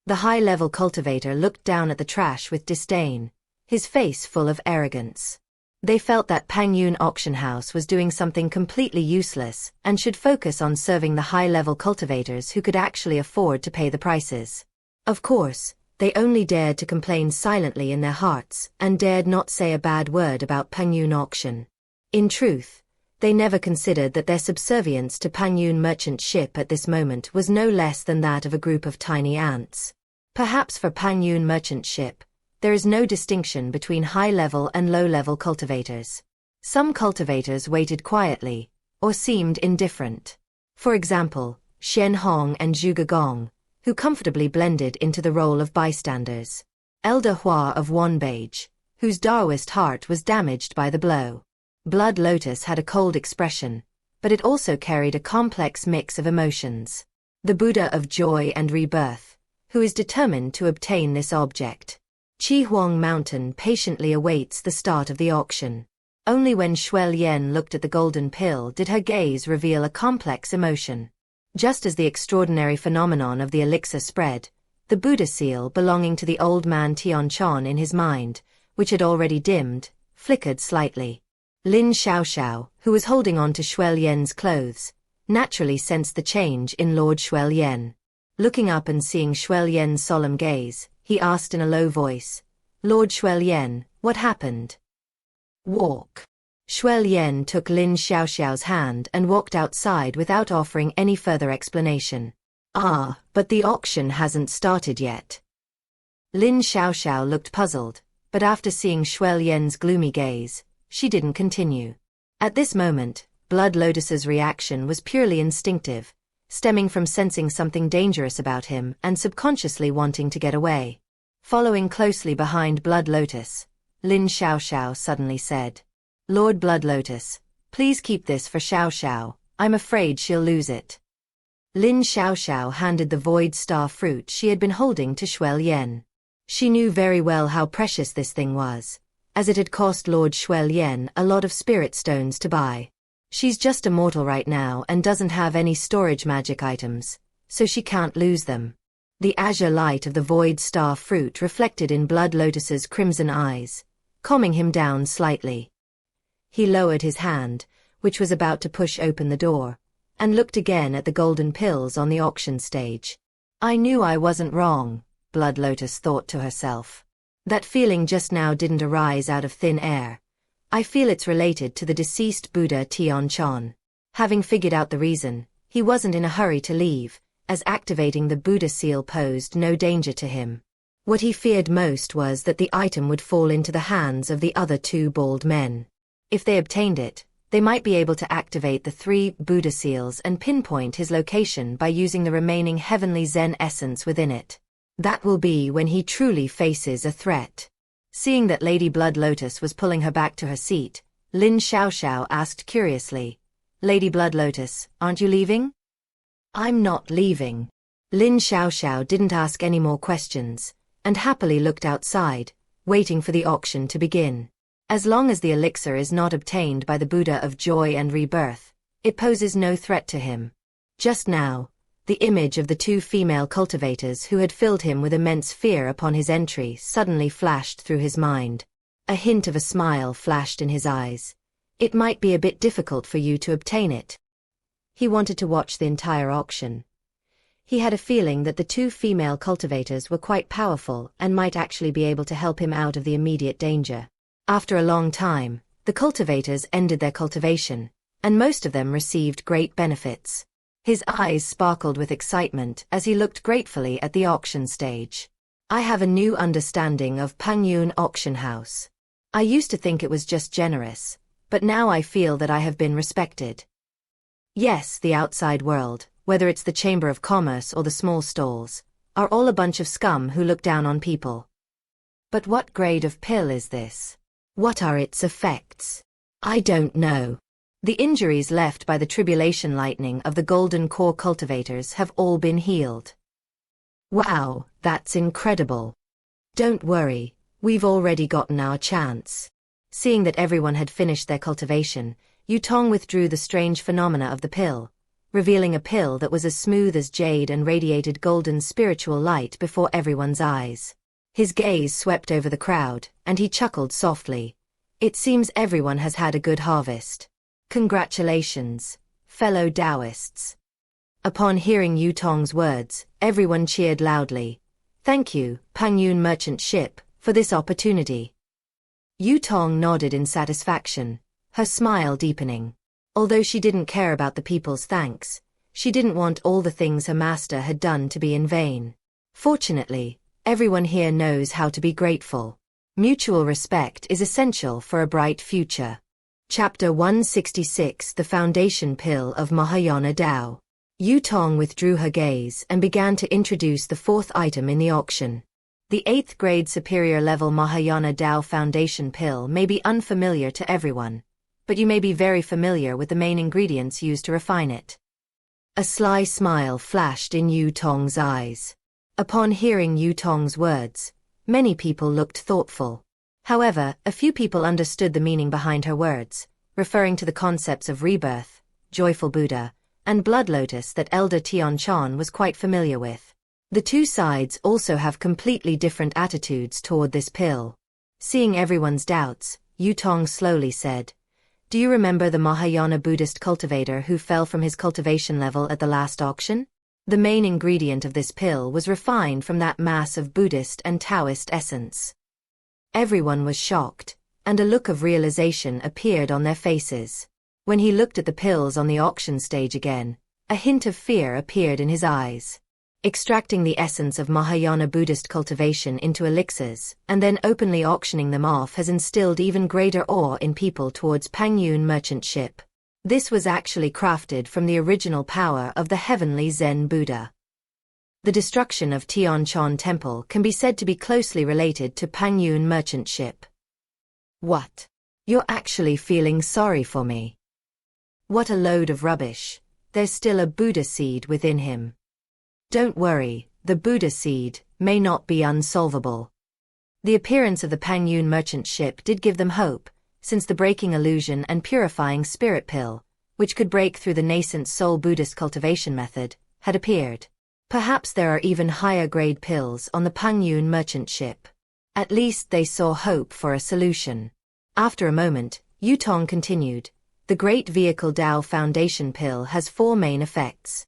S1: The high-level cultivator looked down at the trash with disdain, his face full of arrogance. They felt that Pengyun auction house was doing something completely useless and should focus on serving the high-level cultivators who could actually afford to pay the prices. Of course, they only dared to complain silently in their hearts and dared not say a bad word about Pengyun auction. In truth, they never considered that their subservience to Pengyun merchant ship at this moment was no less than that of a group of tiny ants. Perhaps for Pengyun merchant ship, there is no distinction between high-level and low-level cultivators. Some cultivators waited quietly, or seemed indifferent. For example, Shen Hong and Zhuge Gong, who comfortably blended into the role of bystanders. Elder Hua of Wanbage, whose Daoist heart was damaged by the blow. Blood Lotus had a cold expression, but it also carried a complex mix of emotions. The Buddha of Joy and Rebirth, who is determined to obtain this object. Qi Huang Mountain patiently awaits the start of the auction. Only when Xiuxian looked at the golden pill did her gaze reveal a complex emotion. Just as the extraordinary phenomenon of the elixir spread, the Buddha seal belonging to the old man Tianchon in his mind, which had already dimmed, flickered slightly. Lin Xiaoxiao, who was holding on to Xiuxian's clothes, naturally sensed the change in Lord Xiuxian. Looking up and seeing Xiuxian's solemn gaze, he asked in a low voice, "Lord Xiuxian, what happened?" "Walk." Xiuxian took Lin Xiaoxiao's hand and walked outside without offering any further explanation. "Ah, but the auction hasn't started yet." Lin Xiaoxiao looked puzzled, but after seeing Xiuxian's gloomy gaze, she didn't continue. At this moment, Blood Lotus's reaction was purely instinctive, stemming from sensing something dangerous about him and subconsciously wanting to get away. Following closely behind Blood Lotus, Lin Xiaoxiao suddenly said, "Lord Blood Lotus, please keep this for Xiaoxiao, I'm afraid she'll lose it." Lin Xiaoxiao handed the void star fruit she had been holding to Xiuxian. She knew very well how precious this thing was, as it had cost Lord Xiuxian a lot of spirit stones to buy. She's just a mortal right now and doesn't have any storage magic items, so she can't lose them. The azure light of the void star fruit reflected in Blood Lotus's crimson eyes, calming him down slightly. He lowered his hand, which was about to push open the door, and looked again at the golden pills on the auction stage. I knew I wasn't wrong, Blood Lotus thought to herself. That feeling just now didn't arise out of thin air. I feel it's related to the deceased Buddha Tianchuan. Having figured out the reason, he wasn't in a hurry to leave, as activating the Buddha seal posed no danger to him. What he feared most was that the item would fall into the hands of the other two bald men. If they obtained it, they might be able to activate the 3 Buddha seals and pinpoint his location by using the remaining heavenly Zen essence within it. That will be when he truly faces a threat. Seeing that Lady Blood Lotus was pulling her back to her seat, Lin Xiaoxiao asked curiously, "Lady Blood Lotus, aren't you leaving?" "I'm not leaving." Lin Xiaoxiao didn't ask any more questions, and happily looked outside, waiting for the auction to begin. As long as the elixir is not obtained by the Buddha of Joy and Rebirth, it poses no threat to him. Just now, the image of the 2 female cultivators who had filled him with immense fear upon his entry suddenly flashed through his mind. A hint of a smile flashed in his eyes. "It might be a bit difficult for you to obtain it." He wanted to watch the entire auction. He had a feeling that the 2 female cultivators were quite powerful and might actually be able to help him out of the immediate danger. After a long time, the cultivators ended their cultivation, and most of them received great benefits. His eyes sparkled with excitement as he looked gratefully at the auction stage. "I have a new understanding of Pengyun Auction House. I used to think it was just generous, but now I feel that I have been respected. Yes, the outside world, whether it's the Chamber of Commerce or the small stalls, are all a bunch of scum who look down on people. But what grade of pill is this? What are its effects? I don't know. The injuries left by the tribulation lightning of the golden core cultivators have all been healed." "Wow, that's incredible. Don't worry, we've already gotten our chance." Seeing that everyone had finished their cultivation, Yutong withdrew the strange phenomena of the pill, revealing a pill that was as smooth as jade and radiated golden spiritual light before everyone's eyes. His gaze swept over the crowd, and he chuckled softly. "It seems everyone has had a good harvest. Congratulations, fellow Taoists." Upon hearing Yutong's words, everyone cheered loudly. "Thank you, Pengyun Merchant Ship, for this opportunity." Yutong nodded in satisfaction, her smile deepening. Although she didn't care about the people's thanks, she didn't want all the things her master had done to be in vain. Fortunately, everyone here knows how to be grateful. Mutual respect is essential for a bright future. Chapter 166 The Foundation Pill of Mahayana Dao. Yutong withdrew her gaze and began to introduce the 4th item in the auction. The 8th grade superior level Mahayana Dao Foundation Pill may be unfamiliar to everyone, but you may be very familiar with the main ingredients used to refine it. A sly smile flashed in Yutong's eyes. Upon hearing Yutong's words, many people looked thoughtful. However, a few people understood the meaning behind her words, referring to the concepts of rebirth, joyful Buddha, and blood lotus that Elder Tianchuan was quite familiar with. The 2 sides also have completely different attitudes toward this pill. Seeing everyone's doubts, Yutong slowly said, "Do you remember the Mahayana Buddhist cultivator who fell from his cultivation level at the last auction? The main ingredient of this pill was refined from that mass of Buddhist and Taoist essence." Everyone was shocked, and a look of realization appeared on their faces. When he looked at the pills on the auction stage again, a hint of fear appeared in his eyes. Extracting the essence of Mahayana Buddhist cultivation into elixirs, and then openly auctioning them off has instilled even greater awe in people towards Pengyun Merchant Ship. This was actually crafted from the original power of the heavenly Zen Buddha. The destruction of Tianchuan Temple can be said to be closely related to Pengyun Merchant Ship. What? You're actually feeling sorry for me? What a load of rubbish. There's still a Buddha seed within him. Don't worry, the Buddha seed may not be unsolvable. The appearance of the Pengyun Merchant Ship did give them hope, since the breaking illusion and purifying spirit pill, which could break through the nascent soul Buddhist cultivation method, had appeared. Perhaps there are even higher grade pills on the Pengyun Merchant Ship. At least they saw hope for a solution. After a moment, Yutong continued, "The Great Vehicle Dao Foundation Pill has 4 main effects.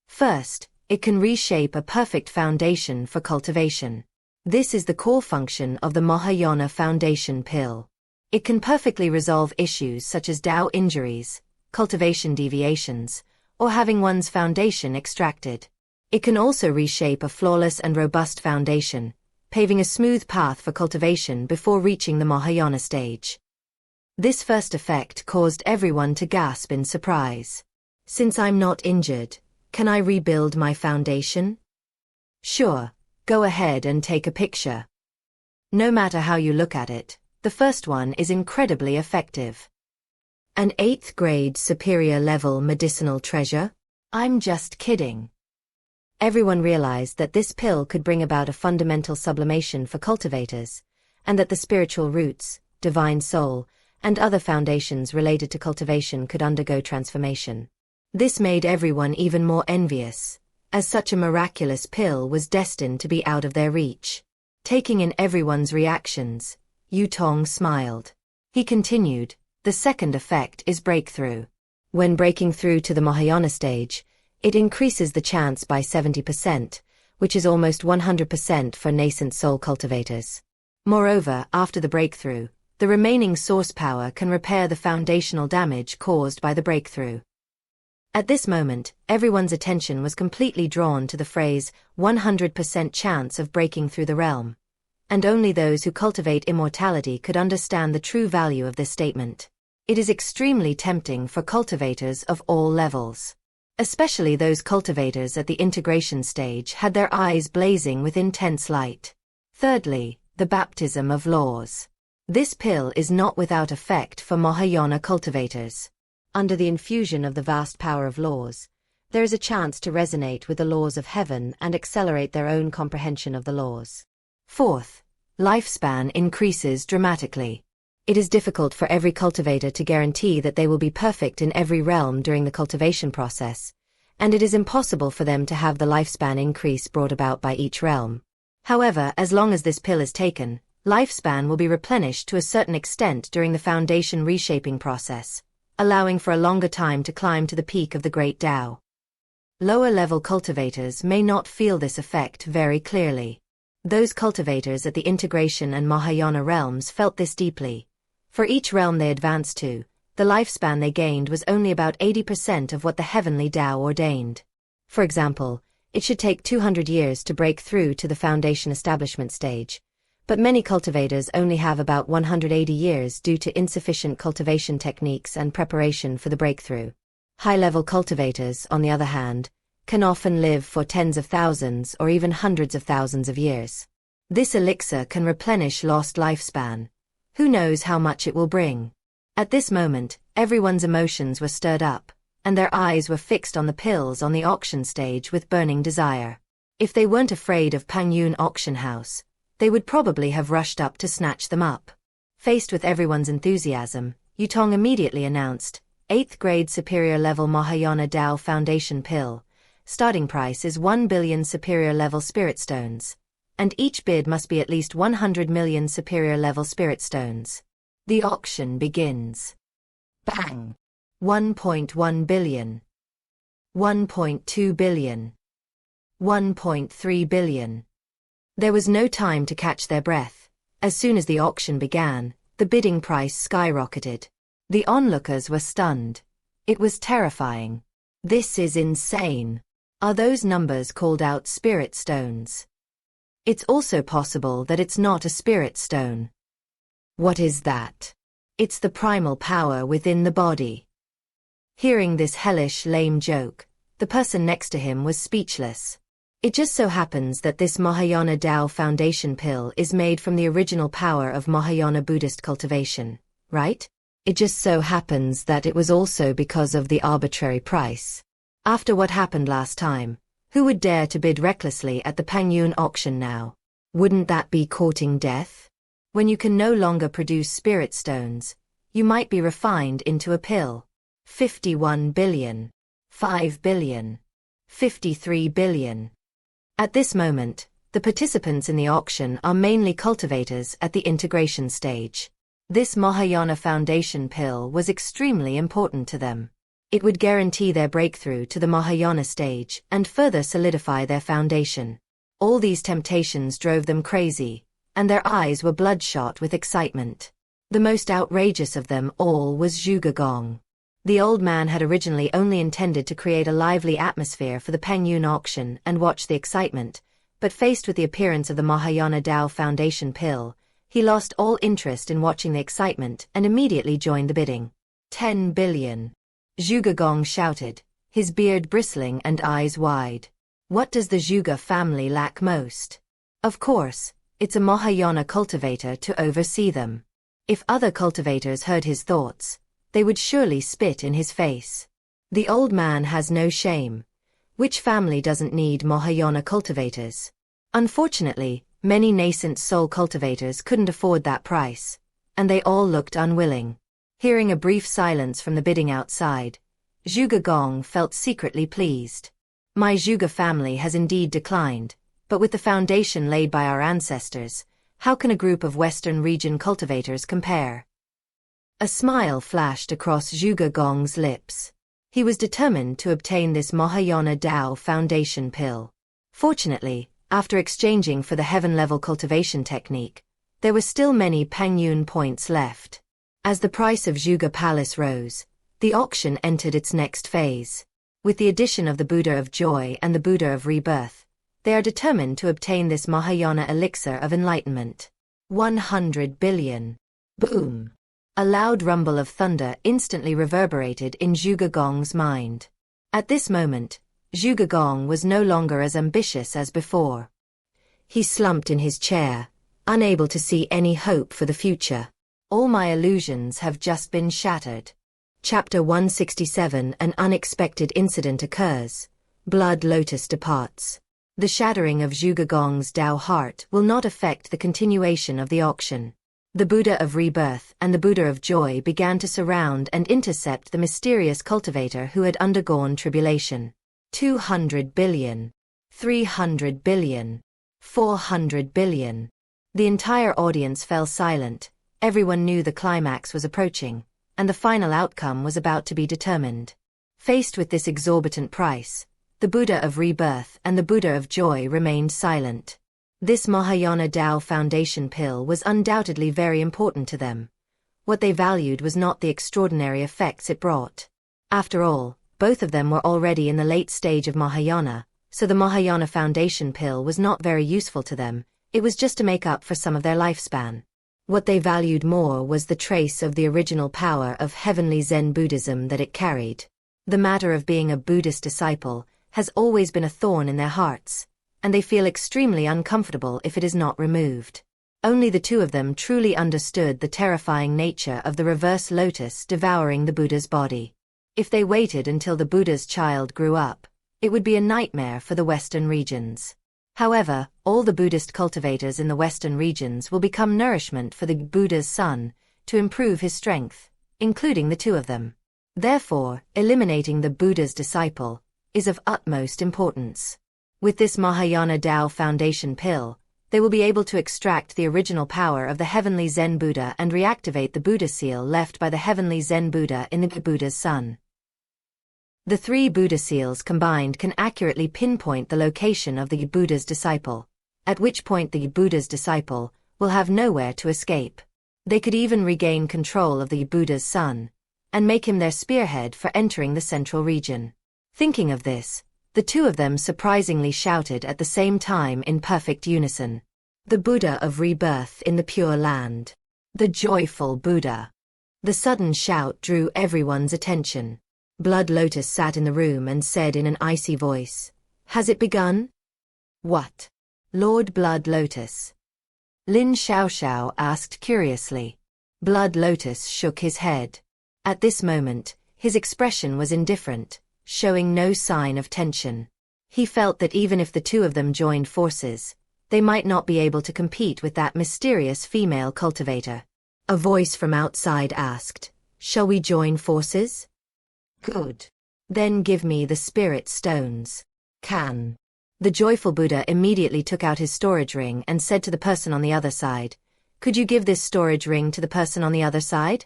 S1: First, it can reshape a perfect foundation for cultivation. This is the core function of the Mahayana Foundation Pill. It can perfectly resolve issues such as Dao injuries, cultivation deviations, or having one's foundation extracted. It can also reshape a flawless and robust foundation, paving a smooth path for cultivation before reaching the Mahayana stage. This first effect caused everyone to gasp in surprise. Since I'm not injured, can I rebuild my foundation? Sure, go ahead and take a picture. No matter how you look at it, the first one is incredibly effective. An 8th grade superior level medicinal treasure? I'm just kidding. Everyone realized that this pill could bring about a fundamental sublimation for cultivators, and that the spiritual roots, divine soul, and other foundations related to cultivation could undergo transformation. This made everyone even more envious, as such a miraculous pill was destined to be out of their reach. Taking in everyone's reactions, Yu Tong smiled. He continued, the second effect is breakthrough. When breaking through to the Mahayana stage, it increases the chance by 70%, which is almost 100% for nascent soul cultivators. Moreover, after the breakthrough, the remaining source power can repair the foundational damage caused by the breakthrough. At this moment, everyone's attention was completely drawn to the phrase, 100% chance of breaking through the realm. And only those who cultivate immortality could understand the true value of this statement. It is extremely tempting for cultivators of all levels. Especially those cultivators at the integration stage had their eyes blazing with intense light. Thirdly, the baptism of laws. This pill is not without effect for Mahayana cultivators. Under the infusion of the vast power of laws, there is a chance to resonate with the laws of heaven and accelerate their own comprehension of the laws. Fourth, lifespan increases dramatically. It is difficult for every cultivator to guarantee that they will be perfect in every realm during the cultivation process, and it is impossible for them to have the lifespan increase brought about by each realm. However, as long as this pill is taken, lifespan will be replenished to a certain extent during the foundation reshaping process, allowing for a longer time to climb to the peak of the Great Tao. Lower-level cultivators may not feel this effect very clearly. Those cultivators at the integration and Mahayana realms felt this deeply. For each realm they advanced to, the lifespan they gained was only about 80% of what the heavenly Tao ordained. For example, it should take 200 years to break through to the foundation establishment stage, but many cultivators only have about 180 years due to insufficient cultivation techniques and preparation for the breakthrough. High-level cultivators, on the other hand, can often live for tens of thousands or even hundreds of thousands of years. This elixir can replenish lost lifespan. Who knows how much it will bring? At this moment, everyone's emotions were stirred up, and their eyes were fixed on the pills on the auction stage with burning desire. If they weren't afraid of Pengyun auction house, they would probably have rushed up to snatch them up. Faced with everyone's enthusiasm, Yu Tong immediately announced, 8th grade superior level Mahayana Dao Foundation pill. Starting price is 1 billion superior level spirit stones, and each bid must be at least 100 million superior level spirit stones. The auction begins. Bang! 1.1 billion. 1.2 billion. 1.3 billion. There was no time to catch their breath. As soon as the auction began, the bidding price skyrocketed. The onlookers were stunned. It was terrifying. This is insane. Are those numbers called out spirit stones? It's also possible that it's not a spirit stone. What is that? It's the primal power within the body. Hearing this hellish, lame joke, the person next to him was speechless. It just so happens that this Mahayana Dao Foundation pill is made from the original power of Mahayana Buddhist cultivation, right? It just so happens that it was also because of the arbitrary price. After what happened last time, who would dare to bid recklessly at the Pengyun auction now? Wouldn't that be courting death? When you can no longer produce spirit stones, you might be refined into a pill. 51 billion. 5 billion. 53 billion. At this moment, the participants in the auction are mainly cultivators at the integration stage. This Mahayana Foundation pill was extremely important to them. It would guarantee their breakthrough to the Mahayana stage and further solidify their foundation. All these temptations drove them crazy, and their eyes were bloodshot with excitement. The most outrageous of them all was Zhuge Gong. The old man had originally only intended to create a lively atmosphere for the Pengyun auction and watch the excitement, but faced with the appearance of the Mahayana Dao Foundation pill, he lost all interest in watching the excitement and immediately joined the bidding. 10 billion. Zhuge Gong shouted, his beard bristling and eyes wide. What does the Zhuge family lack most? Of course, it's a Mahayana cultivator to oversee them. If other cultivators heard his thoughts, they would surely spit in his face. The old man has no shame. Which family doesn't need Mahayana cultivators? Unfortunately, many nascent soul cultivators couldn't afford that price, and they all looked unwilling. Hearing a brief silence from the bidding outside, Zhuge Gong felt secretly pleased. My Zhuge family has indeed declined, but with the foundation laid by our ancestors, how can a group of Western region cultivators compare? A smile flashed across Zhuge Gong's lips. He was determined to obtain this Mahayana Dao Foundation pill. Fortunately, after exchanging for the heaven-level cultivation technique, there were still many Pengyun points left. As the price of Zhuge Palace rose, the auction entered its next phase. With the addition of the Buddha of Joy and the Buddha of Rebirth, they are determined to obtain this Mahayana elixir of enlightenment. 100 billion. Boom! A loud rumble of thunder instantly reverberated in Zhuge Gong's mind. At this moment, Zhuge Gong was no longer as ambitious as before. He slumped in his chair, unable to see any hope for the future. All my illusions have just been shattered. Chapter 167. An unexpected incident occurs. Blood Lotus departs. The shattering of Zhuge Gong's Dao heart will not affect the continuation of the auction. The Buddha of Rebirth and the Buddha of Joy began to surround and intercept the mysterious cultivator who had undergone tribulation. 200 billion. 300 billion. 400 billion. The entire audience fell silent. Everyone knew the climax was approaching, and the final outcome was about to be determined. Faced with this exorbitant price, the Buddha of Rebirth and the Buddha of Joy remained silent. This Mahayana Dao Foundation pill was undoubtedly very important to them. What they valued was not the extraordinary effects it brought. After all, both of them were already in the late stage of Mahayana, so the Mahayana Foundation pill was not very useful to them. It was just to make up for some of their lifespan. What they valued more was the trace of the original power of heavenly Zen Buddhism that it carried. The matter of being a Buddhist disciple has always been a thorn in their hearts, and they feel extremely uncomfortable if it is not removed. Only the two of them truly understood the terrifying nature of the reverse lotus devouring the Buddha's body. If they waited until the Buddha's child grew up, it would be a nightmare for the Western regions. However, all the Buddhist cultivators in the Western regions will become nourishment for the Buddha's son, to improve his strength, including the two of them. Therefore, eliminating the Buddha's disciple is of utmost importance. With this Mahayana Dao Foundation pill, they will be able to extract the original power of the heavenly Zen Buddha and reactivate the Buddha seal left by the heavenly Zen Buddha in the Buddha's son. The three Buddha seals combined can accurately pinpoint the location of the Buddha's disciple, at which point the Buddha's disciple will have nowhere to escape. They could even regain control of the Buddha's son, and make him their spearhead for entering the central region. Thinking of this, the two of them surprisingly shouted at the same time in perfect unison. The Buddha of Rebirth in the Pure Land. The joyful Buddha. The sudden shout drew everyone's attention. Blood Lotus sat in the room and said in an icy voice, "Has it begun?" "What? Lord Blood Lotus?" Lin Xiaoxiao asked curiously. Blood Lotus shook his head. At this moment, his expression was indifferent, showing no sign of tension. He felt that even if the two of them joined forces, they might not be able to compete with that mysterious female cultivator. A voice from outside asked, "Shall we join forces?" "Good. Then give me the spirit stones." "Can." The joyful Buddha immediately took out his storage ring and said to the person on the other side, "Could you give this storage ring to the person on the other side?"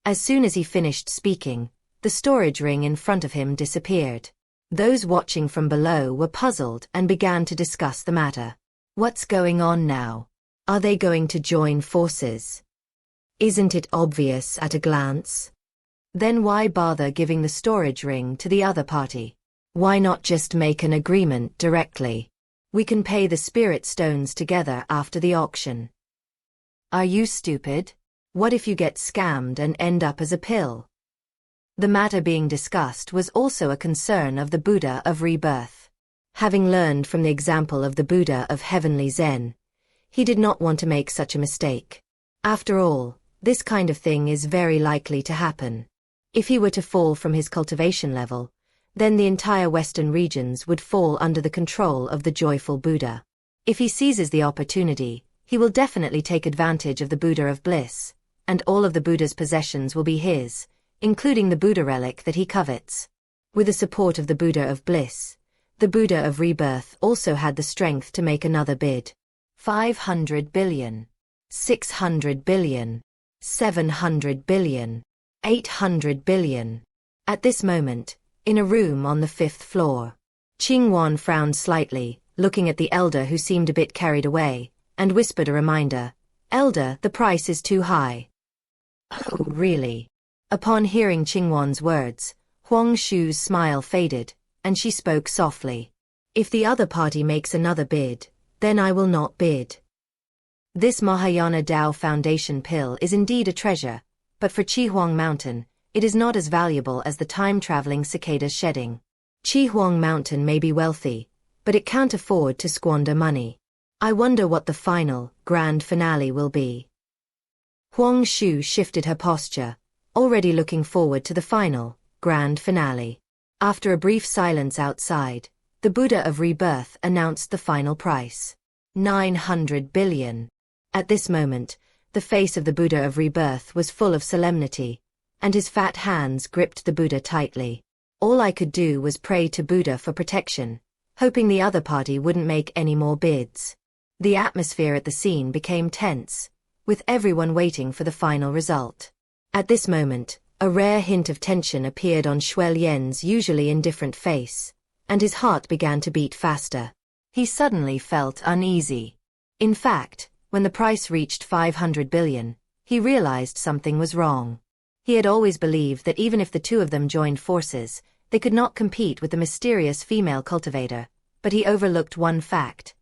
S1: As soon as he finished speaking, the storage ring in front of him disappeared. Those watching from below were puzzled and began to discuss the matter. What's going on now? Are they going to join forces? Isn't it obvious at a glance? Then why bother giving the storage ring to the other party? Why not just make an agreement directly? We can pay the spirit stones together after the auction. Are you stupid? What if you get scammed and end up as a pill? The matter being discussed was also a concern of the Buddha of Rebirth. Having learned from the example of the Buddha of Heavenly Zen, he did not want to make such a mistake. After all, this kind of thing is very likely to happen. If he were to fall from his cultivation level, then the entire Western regions would fall under the control of the joyful Buddha. If he seizes the opportunity, he will definitely take advantage of the Buddha of Bliss, and all of the Buddha's possessions will be his, including the Buddha relic that he covets. With the support of the Buddha of Bliss, the Buddha of Rebirth also had the strength to make another bid. 500 billion, 600 billion, 700 billion, 800 billion. At this moment, in a room on the 5th floor, Qingwan frowned slightly, looking at the elder who seemed a bit carried away, and whispered a reminder. Elder, the price is too high. Oh, really? Upon hearing Qingwan's words, Huang Shu's smile faded, and she spoke softly. If the other party makes another bid, then I will not bid. This Mahayana Dao Foundation pill is indeed a treasure, but for Chihuang Mountain, it is not as valuable as the time-traveling cicada's shedding. Chihuang Mountain may be wealthy, but it can't afford to squander money. I wonder what the final, grand finale will be. Huang Shu shifted her posture, already looking forward to the final, grand finale. After a brief silence outside, the Buddha of Rebirth announced the final price. 900 billion. At this moment, the face of the Buddha of Rebirth was full of solemnity, and his fat hands gripped the Buddha tightly. All I could do was pray to Buddha for protection, hoping the other party wouldn't make any more bids. The atmosphere at the scene became tense, with everyone waiting for the final result. At this moment, a rare hint of tension appeared on Xiuxian's usually indifferent face, and his heart began to beat faster. He suddenly felt uneasy. In fact, when the price reached 500 billion, he realized something was wrong. He had always believed that even if the two of them joined forces, they could not compete with the mysterious female cultivator, but he overlooked one fact: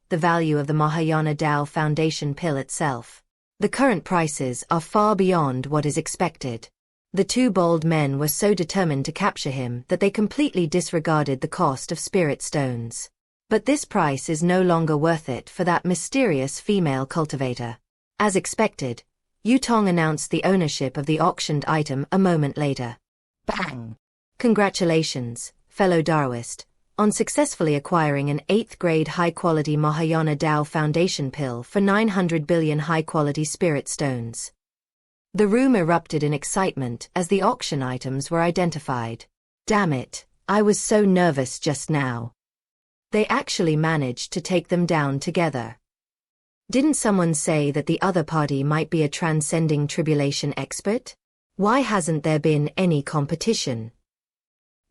S1: the value of the Mahayana Dao Foundation pill itself. The current prices are far beyond what is expected. The two bold men were so determined to capture him that they completely disregarded the cost of spirit stones. But this price is no longer worth it for that mysterious female cultivator. As expected, Yutong announced the ownership of the auctioned item a moment later. Bang! Congratulations, fellow Daoist, on successfully acquiring an 8th-grade high-quality Mahayana Dao Foundation pill for 900 billion high-quality spirit stones. The room erupted in excitement as the auction items were identified. Damn it, I was so nervous just now. They actually managed to take them down together. Didn't someone say that the other party might be a transcending tribulation expert? Why hasn't there been any competition?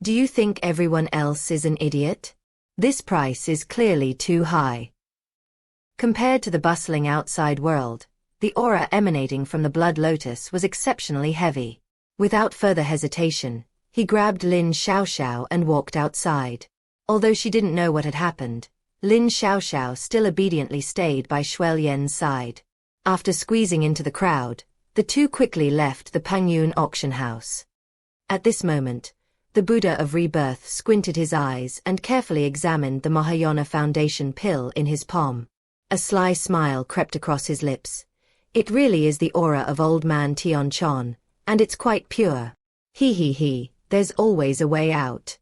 S1: Do you think everyone else is an idiot? This price is clearly too high. Compared to the bustling outside world, the aura emanating from the blood lotus was exceptionally heavy. Without further hesitation, he grabbed Lin Xiaoxiao and walked outside. Although she didn't know what had happened, Lin Xiaoxiao still obediently stayed by Xiuxian's side. After squeezing into the crowd, the two quickly left the Pengyun auction house. At this moment, the Buddha of Rebirth squinted his eyes and carefully examined the Mahayana Foundation pill in his palm. A sly smile crept across his lips. It really is the aura of old man Tianchon, and it's quite pure. He, there's always a way out.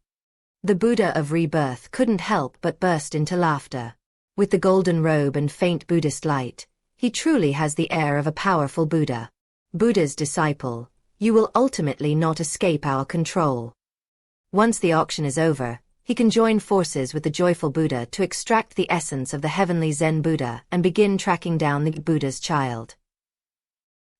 S1: The Buddha of Rebirth couldn't help but burst into laughter. With the golden robe and faint Buddhist light, he truly has the air of a powerful Buddha. Buddha's disciple, you will ultimately not escape our control. Once the auction is over, he can join forces with the joyful Buddha to extract the essence of the heavenly Zen Buddha and begin tracking down the Buddha's child.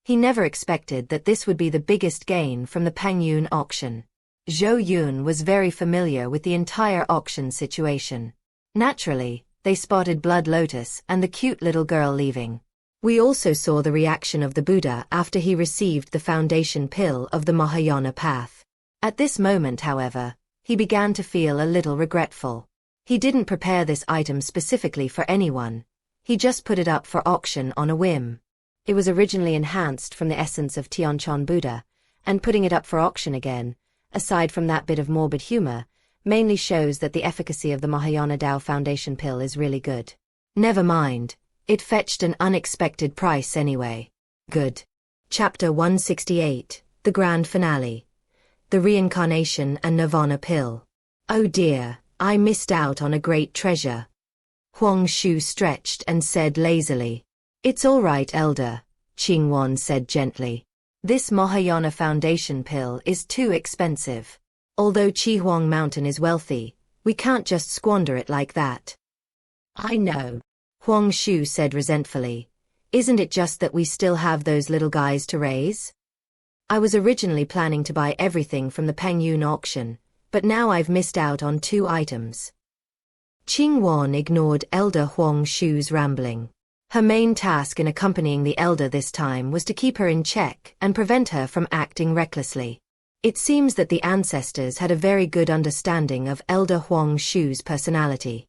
S1: He never expected that this would be the biggest gain from the Pengyun auction. Zhou Yun was very familiar with the entire auction situation. Naturally, they spotted Blood Lotus and the cute little girl leaving. We also saw the reaction of the Buddha after he received the foundation pill of the Mahayana path. At this moment, however, he began to feel a little regretful. He didn't prepare this item specifically for anyone. He just put it up for auction on a whim. It was originally enhanced from the essence of Tianquan Buddha, and putting it up for auction again, aside from that bit of morbid humor, mainly shows that the efficacy of the Mahayana Dao Foundation pill is really good. Never mind, it fetched an unexpected price anyway. Good. Chapter 168, the grand finale. The reincarnation and nirvana pill. Oh dear, I missed out on a great treasure. Huang Shu stretched and said lazily. It's all right, Elder, Qingwan said gently. This Mahayana Foundation pill is too expensive. Although Chihuang Mountain is wealthy, we can't just squander it like that. I know, Huang Shu said resentfully. Isn't it just that we still have those little guys to raise? I was originally planning to buy everything from the Pengyun auction, but now I've missed out on 2 items. Qingwan ignored Elder Huang Shu's rambling. Her main task in accompanying the elder this time was to keep her in check and prevent her from acting recklessly. It seems that the ancestors had a very good understanding of Elder Huang Shu's personality.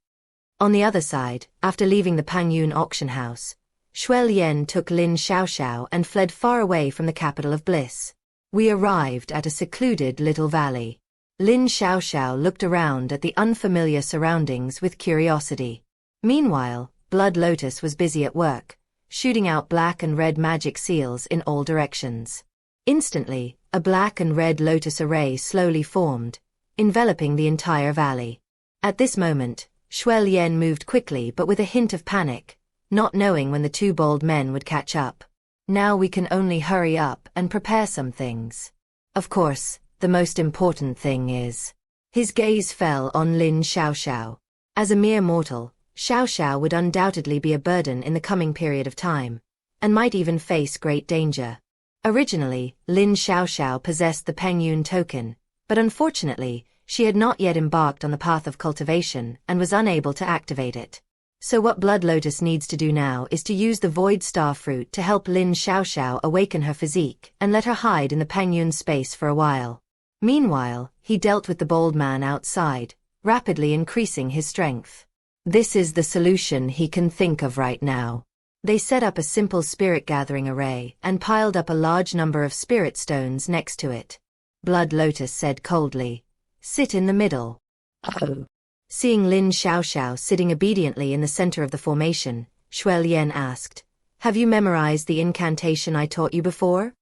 S1: On the other side, after leaving the Pengyun auction house, Xiuxian took Lin Xiaoxiao and fled far away from the capital of bliss. We arrived at a secluded little valley. Lin Xiaoxiao looked around at the unfamiliar surroundings with curiosity. Meanwhile, Blood Lotus was busy at work, shooting out black and red magic seals in all directions. Instantly, a black and red lotus array slowly formed, enveloping the entire valley. At this moment, Xiuxian moved quickly but with a hint of panic, not knowing when the 2 bold men would catch up. Now we can only hurry up and prepare some things. Of course, the most important thing is... His gaze fell on Lin Xiaoxiao. As a mere mortal, Xiaoxiao would undoubtedly be a burden in the coming period of time, and might even face great danger. Originally, Lin Xiaoxiao possessed the Pengyun Token, but unfortunately, she had not yet embarked on the path of cultivation and was unable to activate it. So what Blood Lotus needs to do now is to use the Void Star Fruit to help Lin Xiaoxiao awaken her physique and let her hide in the Pengyun space for a while. Meanwhile, he dealt with the bold man outside, rapidly increasing his strength. This is the solution he can think of right now. They set up a simple spirit gathering array and piled up a large number of spirit stones next to it. Blood Lotus said coldly, "Sit in the middle." Oh. Seeing Lin Xiaoxiao sitting obediently in the center of the formation, Xiuxian asked, "Have you memorized the incantation I taught you before?"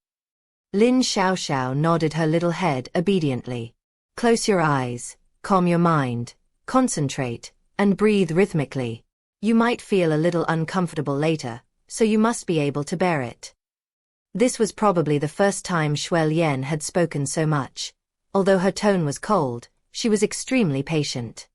S1: Lin Xiaoxiao nodded her little head obediently. "Close your eyes, calm your mind, concentrate, and breathe rhythmically. You might feel a little uncomfortable later, so you must be able to bear it." This was probably the first time Xiuxian had spoken so much. Although her tone was cold, she was extremely patient.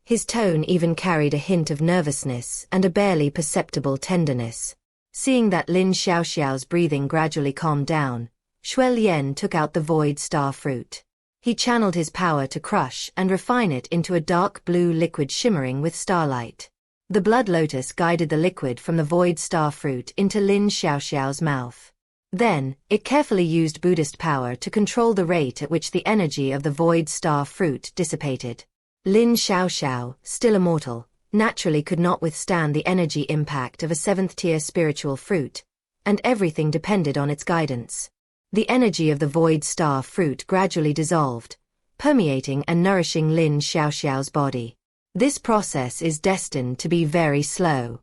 S1: His tone even carried a hint of nervousness and a barely perceptible tenderness. Seeing that Lin Xiaoxiao's breathing gradually calmed down, Xiuxian took out the Void Star Fruit. He channeled his power to crush and refine it into a dark blue liquid shimmering with starlight. The Blood Lotus guided the liquid from the Void Star Fruit into Lin Xiaoxiao's mouth. Then, it carefully used Buddhist power to control the rate at which the energy of the Void Star Fruit dissipated. Lin Xiaoxiao, still immortal, naturally could not withstand the energy impact of a 7th-tier spiritual fruit, and everything depended on its guidance. The energy of the Void Star Fruit gradually dissolved, permeating and nourishing Lin Xiaoxiao's body. This process is destined to be very slow.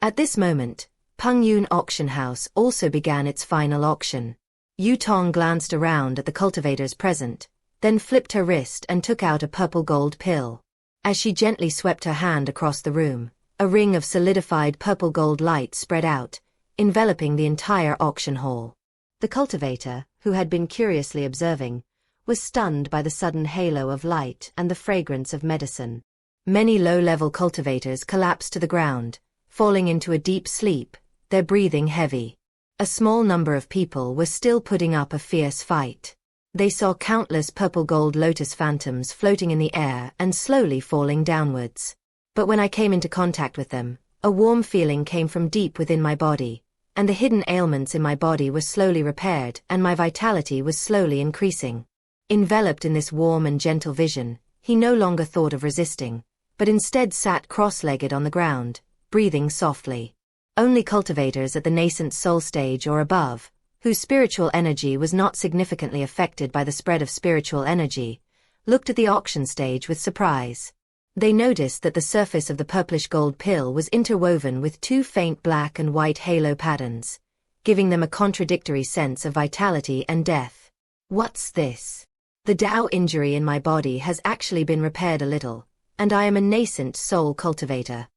S1: At this moment, Pengyun Auction House also began its final auction. Yutong glanced around at the cultivators present, then flipped her wrist and took out a purple gold pill. As she gently swept her hand across the room, a ring of solidified purple gold light spread out, enveloping the entire auction hall. The cultivator, who had been curiously observing, was stunned by the sudden halo of light and the fragrance of medicine. Many low-level cultivators collapsed to the ground, falling into a deep sleep, their breathing heavy. A small number of people were still putting up a fierce fight. They saw countless purple gold lotus phantoms floating in the air and slowly falling downwards. But when I came into contact with them, a warm feeling came from deep within my body, and the hidden ailments in my body were slowly repaired and my vitality was slowly increasing. Enveloped in this warm and gentle vision, he no longer thought of resisting, but instead sat cross-legged on the ground, breathing softly. Only cultivators at the nascent soul stage or above, whose spiritual energy was not significantly affected by the spread of spiritual energy, looked at the auction stage with surprise. They noticed that the surface of the purplish gold pill was interwoven with two faint black and white halo patterns, giving them a contradictory sense of vitality and death. What's this? The Tao injury in my body has actually been repaired a little, and I am a nascent soul cultivator.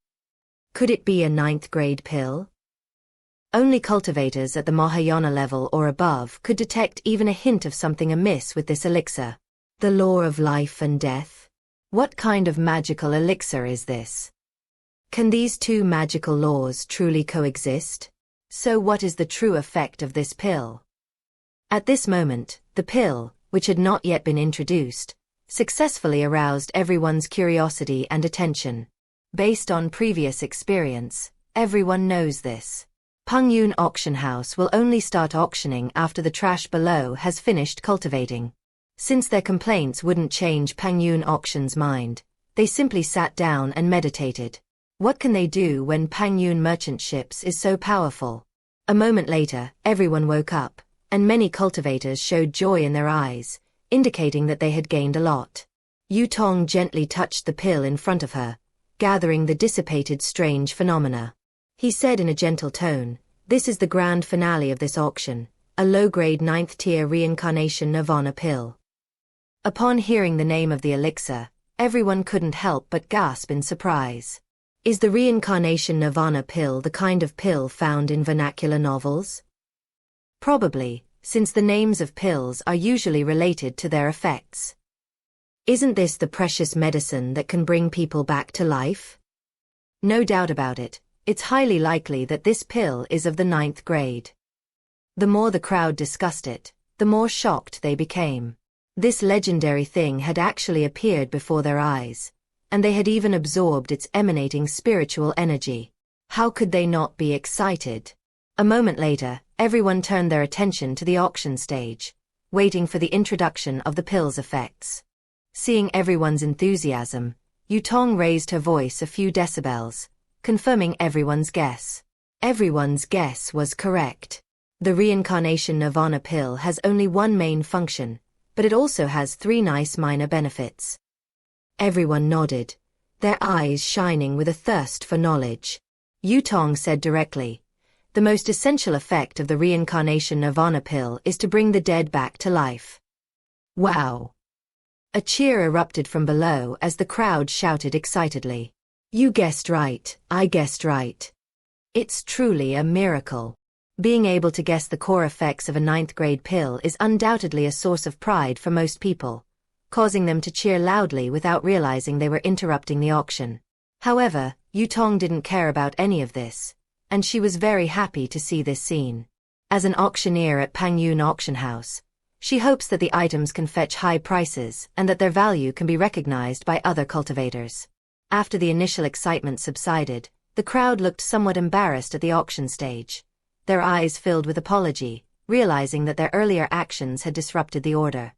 S1: Could it be a 9th grade pill? Only cultivators at the Mahayana level or above could detect even a hint of something amiss with this elixir. The law of life and death? What kind of magical elixir is this? Can these two magical laws truly coexist? So what is the true effect of this pill? At this moment, the pill, which had not yet been introduced, successfully aroused everyone's curiosity and attention. Based on previous experience, everyone knows this. Pengyun Auction House will only start auctioning after the trash below has finished cultivating. Since their complaints wouldn't change Pengyun Auction's mind, they simply sat down and meditated. What can they do when Pengyun merchant ships is so powerful? A moment later, everyone woke up, and many cultivators showed joy in their eyes, indicating that they had gained a lot. Yu Tong gently touched the pill in front of her, gathering the dissipated strange phenomena. He said in a gentle tone, "This is the grand finale of this auction, a low-grade 9th-tier reincarnation nirvana pill." Upon hearing the name of the elixir, everyone couldn't help but gasp in surprise. Is the reincarnation nirvana pill the kind of pill found in vernacular novels? Probably, since the names of pills are usually related to their effects. Isn't this the precious medicine that can bring people back to life? No doubt about it, it's highly likely that this pill is of the 9th grade. The more the crowd discussed it, the more shocked they became. This legendary thing had actually appeared before their eyes, and they had even absorbed its emanating spiritual energy. How could they not be excited? A moment later, everyone turned their attention to the auction stage, waiting for the introduction of the pill's effects. Seeing everyone's enthusiasm, Yu Tong raised her voice a few decibels, confirming everyone's guess. Everyone's guess was correct. The reincarnation nirvana pill has only one main function, but it also has 3 nice minor benefits. Everyone nodded, their eyes shining with a thirst for knowledge. Yu Tong said directly, "The most essential effect of the reincarnation nirvana pill is to bring the dead back to life." Wow! A cheer erupted from below as the crowd shouted excitedly. "You guessed right, I guessed right. It's truly a miracle." Being able to guess the core effects of a 9th grade pill is undoubtedly a source of pride for most people, causing them to cheer loudly without realizing they were interrupting the auction. However, Yu Tong didn't care about any of this, and she was very happy to see this scene. As an auctioneer at Pengyun Auction House, she hopes that the items can fetch high prices and that their value can be recognized by other cultivators. After the initial excitement subsided, the crowd looked somewhat embarrassed at the auction stage. Their eyes filled with apology, realizing that their earlier actions had disrupted the order.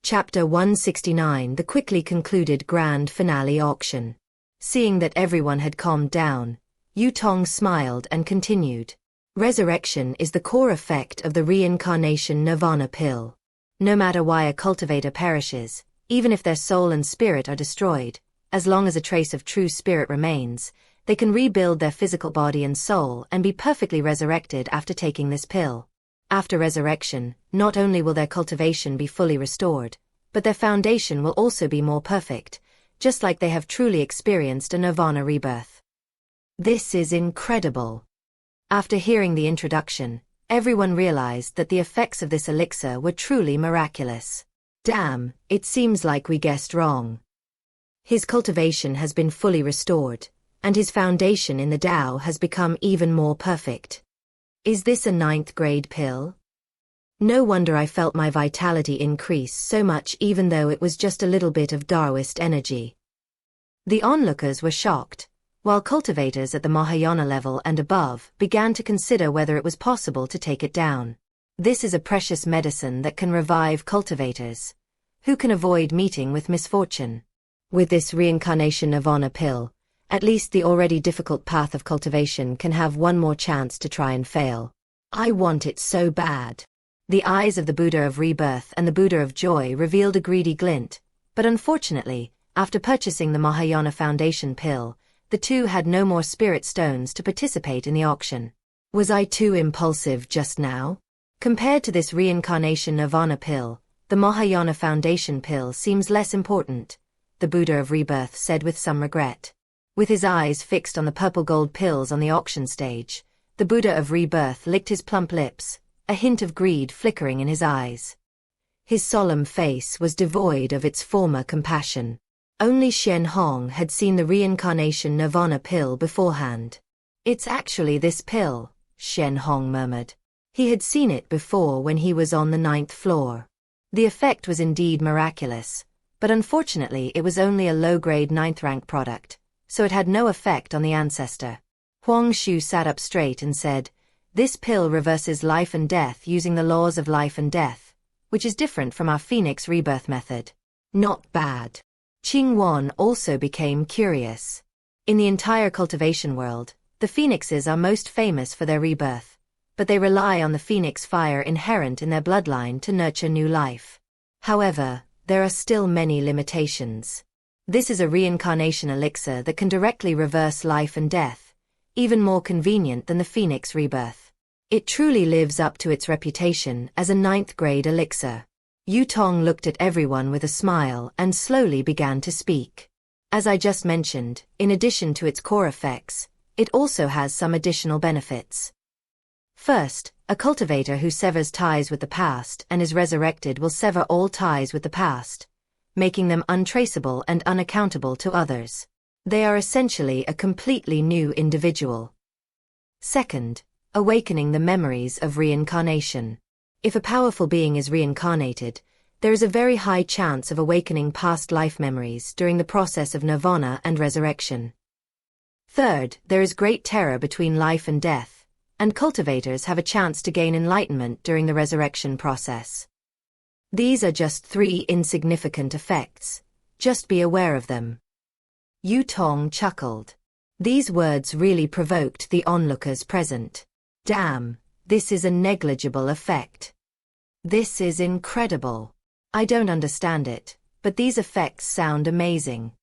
S1: Chapter 169: The quickly concluded grand finale auction. Seeing that everyone had calmed down, Yu Tong smiled and continued. Resurrection is the core effect of the reincarnation nirvana pill. No matter why a cultivator perishes, even if their soul and spirit are destroyed, as long as a trace of true spirit remains, they can rebuild their physical body and soul and be perfectly resurrected after taking this pill. After resurrection, not only will their cultivation be fully restored, but their foundation will also be more perfect, just like they have truly experienced a nirvana rebirth. This is incredible. After hearing the introduction, everyone realized that the effects of this elixir were truly miraculous. Damn, it seems like we guessed wrong. His cultivation has been fully restored, and his foundation in the Tao has become even more perfect. Is this a 9th grade pill? No wonder I felt my vitality increase so much even though it was just a little bit of Taoist energy. The onlookers were shocked. while cultivators at the Mahayana level and above began to consider whether it was possible to take it down. This is a precious medicine that can revive cultivators who can avoid meeting with misfortune. With this reincarnation nirvana pill, at least the already difficult path of cultivation can have one more chance to try and fail. I want it so bad. The eyes of the Buddha of Rebirth and the Buddha of Joy revealed a greedy glint, but unfortunately, after purchasing the Mahayana Foundation pill, the two had no more spirit stones to participate in the auction. Was I too impulsive just now? Compared to this reincarnation nirvana pill, the Mahayana Foundation pill seems less important, the Buddha of Rebirth said with some regret. With his eyes fixed on the purple gold pills on the auction stage, the Buddha of Rebirth licked his plump lips, a hint of greed flickering in his eyes. His solemn face was devoid of its former compassion. Only Shen Hong had seen the reincarnation nirvana pill beforehand. It's actually this pill, Shen Hong murmured. He had seen it before when he was on the 9th floor. The effect was indeed miraculous, but unfortunately it was only a low-grade 9th rank product, so it had no effect on the ancestor. Huang Shu sat up straight and said, "This pill reverses life and death using the laws of life and death, which is different from our Phoenix rebirth method. Not bad." Qing Wan also became curious. In the entire cultivation world, the phoenixes are most famous for their rebirth, but they rely on the phoenix fire inherent in their bloodline to nurture new life. However, there are still many limitations. This is a reincarnation elixir that can directly reverse life and death, even more convenient than the phoenix rebirth. It truly lives up to its reputation as a 9th grade elixir. Yu Tong looked at everyone with a smile and slowly began to speak. As I just mentioned, in addition to its core effects, it also has some additional benefits. First, a cultivator who severs ties with the past and is resurrected will sever all ties with the past, making them untraceable and unaccountable to others. They are essentially a completely new individual. Second, awakening the memories of reincarnation. If a powerful being is reincarnated, there is a very high chance of awakening past life memories during the process of nirvana and resurrection. Third, there is great terror between life and death, and cultivators have a chance to gain enlightenment during the resurrection process. These are just 3 insignificant effects. Just be aware of them. Yu Tong chuckled. These words really provoked the onlookers present. Damn, this is a negligible effect. This is incredible. I don't understand it, but these effects sound amazing.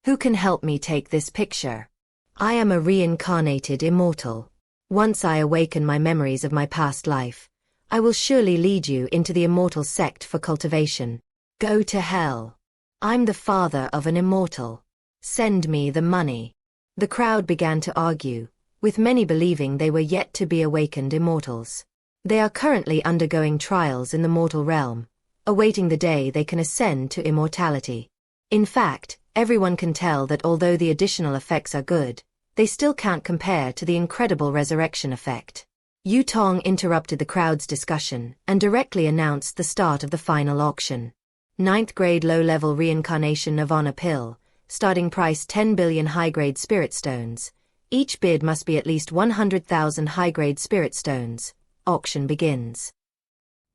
S1: Who can help me take this picture? I am a reincarnated immortal. Once I awaken my memories of my past life, I will surely lead you into the immortal sect for cultivation. Go to hell. I'm the father of an immortal. Send me the money. The crowd began to argue, with many believing they were yet to be awakened immortals. They are currently undergoing trials in the mortal realm, awaiting the day they can ascend to immortality. In fact, everyone can tell that although the additional effects are good, they still can't compare to the incredible resurrection effect. Yu Tong interrupted the crowd's discussion and directly announced the start of the final auction. 9th grade low-level reincarnation nirvana pill, starting price 10 billion high-grade spirit stones. Each bid must be at least 100,000 high-grade spirit stones. Auction begins.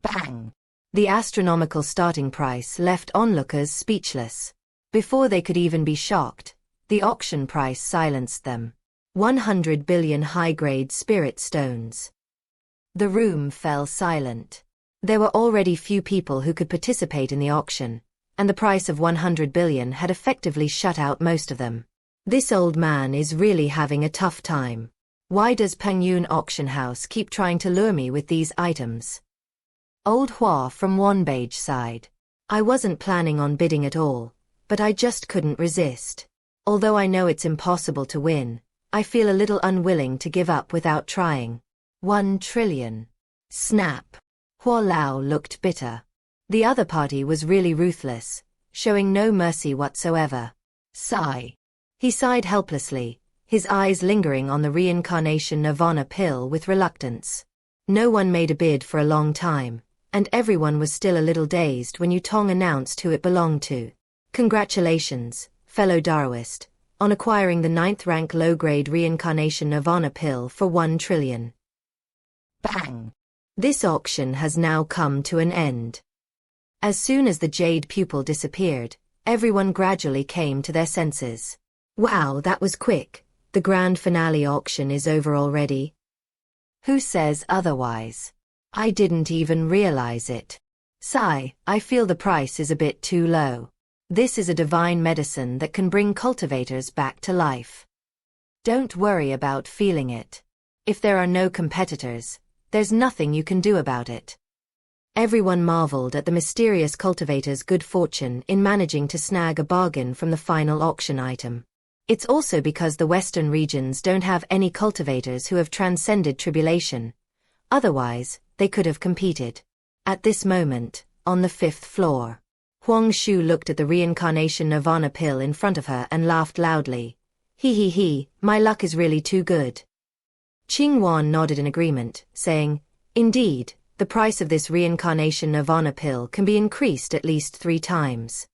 S1: Bang! The astronomical starting price left onlookers speechless. Before they could even be shocked, the auction price silenced them. 100 billion high-grade spirit stones. The room fell silent. There were already few people who could participate in the auction, and the price of 100 billion had effectively shut out most of them. This old man is really having a tough time. Why does Pengyun Auction House keep trying to lure me with these items? Old Hua from Wanbage sighed. I wasn't planning on bidding at all, but I just couldn't resist. Although I know it's impossible to win, I feel a little unwilling to give up without trying. 1 trillion. Snap. Hua Lao looked bitter. The other party was really ruthless, showing no mercy whatsoever. Sigh. He sighed helplessly, his eyes lingering on the reincarnation nirvana pill with reluctance. No one made a bid for a long time, and everyone was still a little dazed when Yu Tong announced who it belonged to. Congratulations, fellow Daoist. on acquiring the 9th rank low-grade reincarnation Nirvana pill for 1 trillion. Bang! This auction has now come to an end. As soon as the jade pupil disappeared, everyone gradually came to their senses. Wow, that was quick. The grand finale auction is over already. Who says otherwise? I didn't even realize it. Sigh, I feel the price is a bit too low. This is a divine medicine that can bring cultivators back to life. Don't worry about feeling it. If there are no competitors, there's nothing you can do about it. Everyone marveled at the mysterious cultivator's good fortune in managing to snag a bargain from the final auction item. It's also because the Western regions don't have any cultivators who have transcended tribulation. Otherwise, they could have competed. At this moment, on the 5th floor, Huang Shu looked at the reincarnation Nirvana pill in front of her and laughed loudly. He, my luck is really too good. Qing Wan nodded in agreement, saying, Indeed, the price of this reincarnation Nirvana pill can be increased at least 3 times.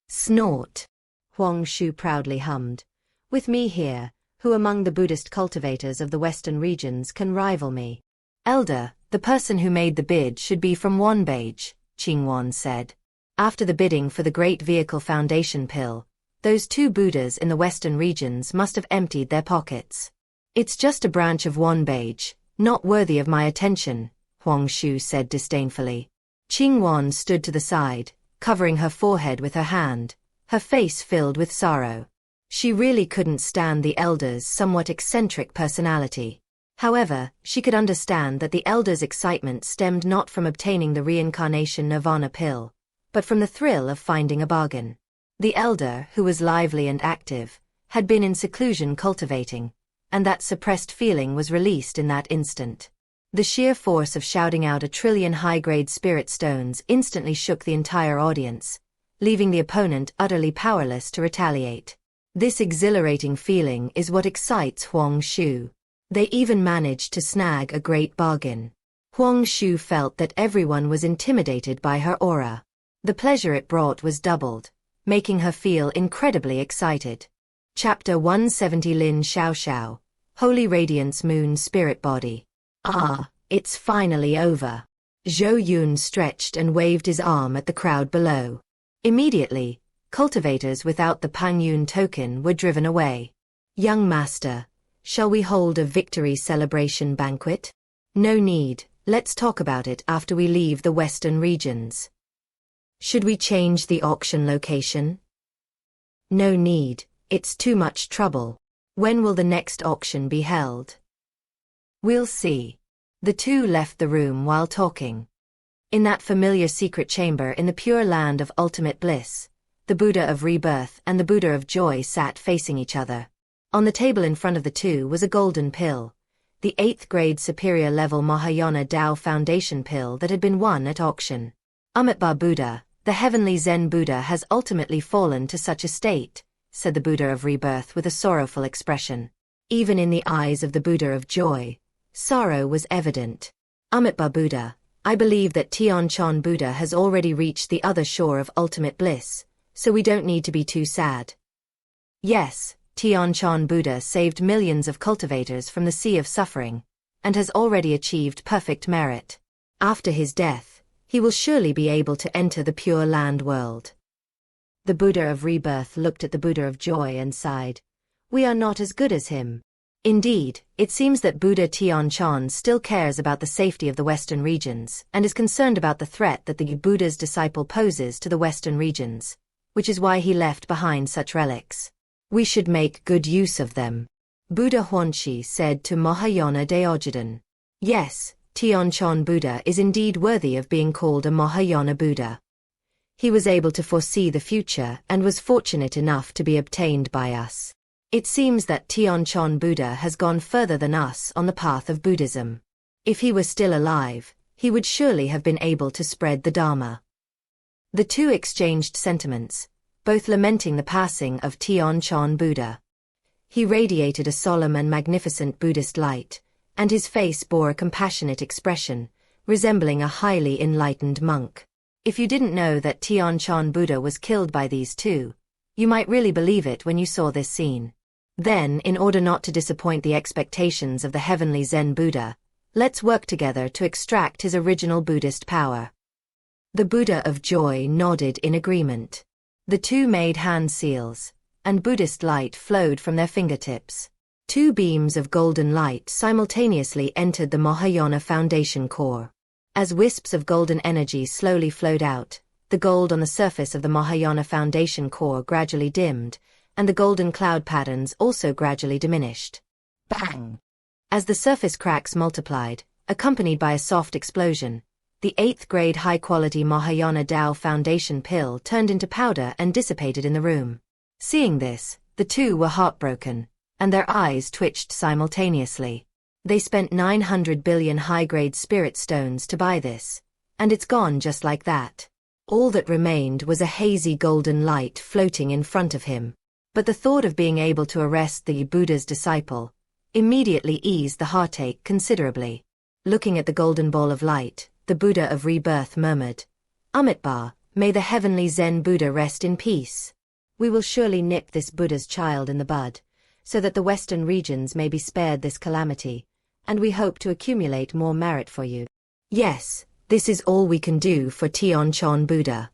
S1: Snort. Huang Shu proudly hummed. With me here, who among the Buddhist cultivators of the Western regions can rival me? Elder, the person who made the bid should be from Wanbage, Qing Wan said. After the bidding for the Great Vehicle Foundation pill, those 2 Buddhas in the Western regions must have emptied their pockets. It's just a branch of Wanbage, not worthy of my attention, Huang Shu said disdainfully. Qing Wan stood to the side, covering her forehead with her hand, her face filled with sorrow. She really couldn't stand the elder's somewhat eccentric personality. However, she could understand that the elder's excitement stemmed not from obtaining the reincarnation Nirvana pill, but from the thrill of finding a bargain. The elder, who was lively and active, had been in seclusion cultivating, and that suppressed feeling was released in that instant. The sheer force of shouting out 1 trillion high-grade spirit stones instantly shook the entire audience, leaving the opponent utterly powerless to retaliate. This exhilarating feeling is what excites Huang Shu. They even managed to snag a great bargain. Huang Shu felt that everyone was intimidated by her aura. The pleasure it brought was doubled, making her feel incredibly excited. Chapter 170 Lin Xiaoxiao, Holy Radiance Moon Spirit Body. Ah, it's finally over. Zhou Yun stretched and waved his arm at the crowd below. Immediately, cultivators without the Pengyun Token were driven away. Young master, shall we hold a victory celebration banquet? No need, let's talk about it after we leave the Western regions. Should we change the auction location? No need, it's too much trouble. When will the next auction be held? We'll see. The 2 left the room while talking. In that familiar secret chamber in the pure land of ultimate bliss, the Buddha of Rebirth and the Buddha of Joy sat facing each other. On the table in front of the 2 was a golden pill, the 8th grade superior level Mahayana Dao Foundation pill that had been won at auction. Amitabha Buddha, the heavenly Zen Buddha has ultimately fallen to such a state, said the Buddha of Rebirth with a sorrowful expression. Even in the eyes of the Buddha of Joy, sorrow was evident. Amitabha Buddha, I believe that Tianquan Buddha has already reached the other shore of ultimate bliss, so we don't need to be too sad. Yes, Tianquan Buddha saved millions of cultivators from the sea of suffering, and has already achieved perfect merit. After his death, he will surely be able to enter the Pure Land world. The Buddha of Rebirth looked at the Buddha of Joy and sighed. We are not as good as him. Indeed, it seems that Buddha Tianquan still cares about the safety of the Western regions and is concerned about the threat that the Buddha's disciple poses to the Western regions, which is why he left behind such relics. We should make good use of them. Buddha Huanqi said to Mahayana Daojidan. Yes, Tianquan Buddha is indeed worthy of being called a Mahayana Buddha. He was able to foresee the future and was fortunate enough to be obtained by us. It seems that Tianquan Buddha has gone further than us on the path of Buddhism. If he were still alive, he would surely have been able to spread the Dharma. The 2 exchanged sentiments, both lamenting the passing of Tianquan Buddha. He radiated a solemn and magnificent Buddhist light, and his face bore a compassionate expression, resembling a highly enlightened monk. If you didn't know that Tianquan Buddha was killed by these 2, You might really believe it when you saw this scene. Then, in order not to disappoint the expectations of the heavenly Zen Buddha, let's work together to extract his original Buddhist power. The Buddha of Joy nodded in agreement. The two made hand seals, and Buddhist light flowed from their fingertips. Two beams of golden light simultaneously entered the Mahayana foundation core. As wisps of golden energy slowly flowed out, the gold on the surface of the Mahayana foundation core gradually dimmed, and the golden cloud patterns also gradually diminished. Bang! As the surface cracks multiplied, accompanied by a soft explosion, the 8th grade high-quality Mahayana Tao foundation pill turned into powder and dissipated in the room. Seeing this, the two were heartbroken, and their eyes twitched simultaneously. They spent 900 billion high-grade spirit stones to buy this, and it's gone just like that. All that remained was a hazy golden light floating in front of him. But the thought of being able to arrest the Buddha's disciple immediately eased the heartache considerably. Looking at the golden ball of light, the Buddha of Rebirth murmured, "Amitabha, may the heavenly Zen Buddha rest in peace. We will surely nip this Buddha's child in the bud, so that the western regions may be spared this calamity, and we hope to accumulate more merit for you. Yes, this is all we can do for Tianquan Buddha."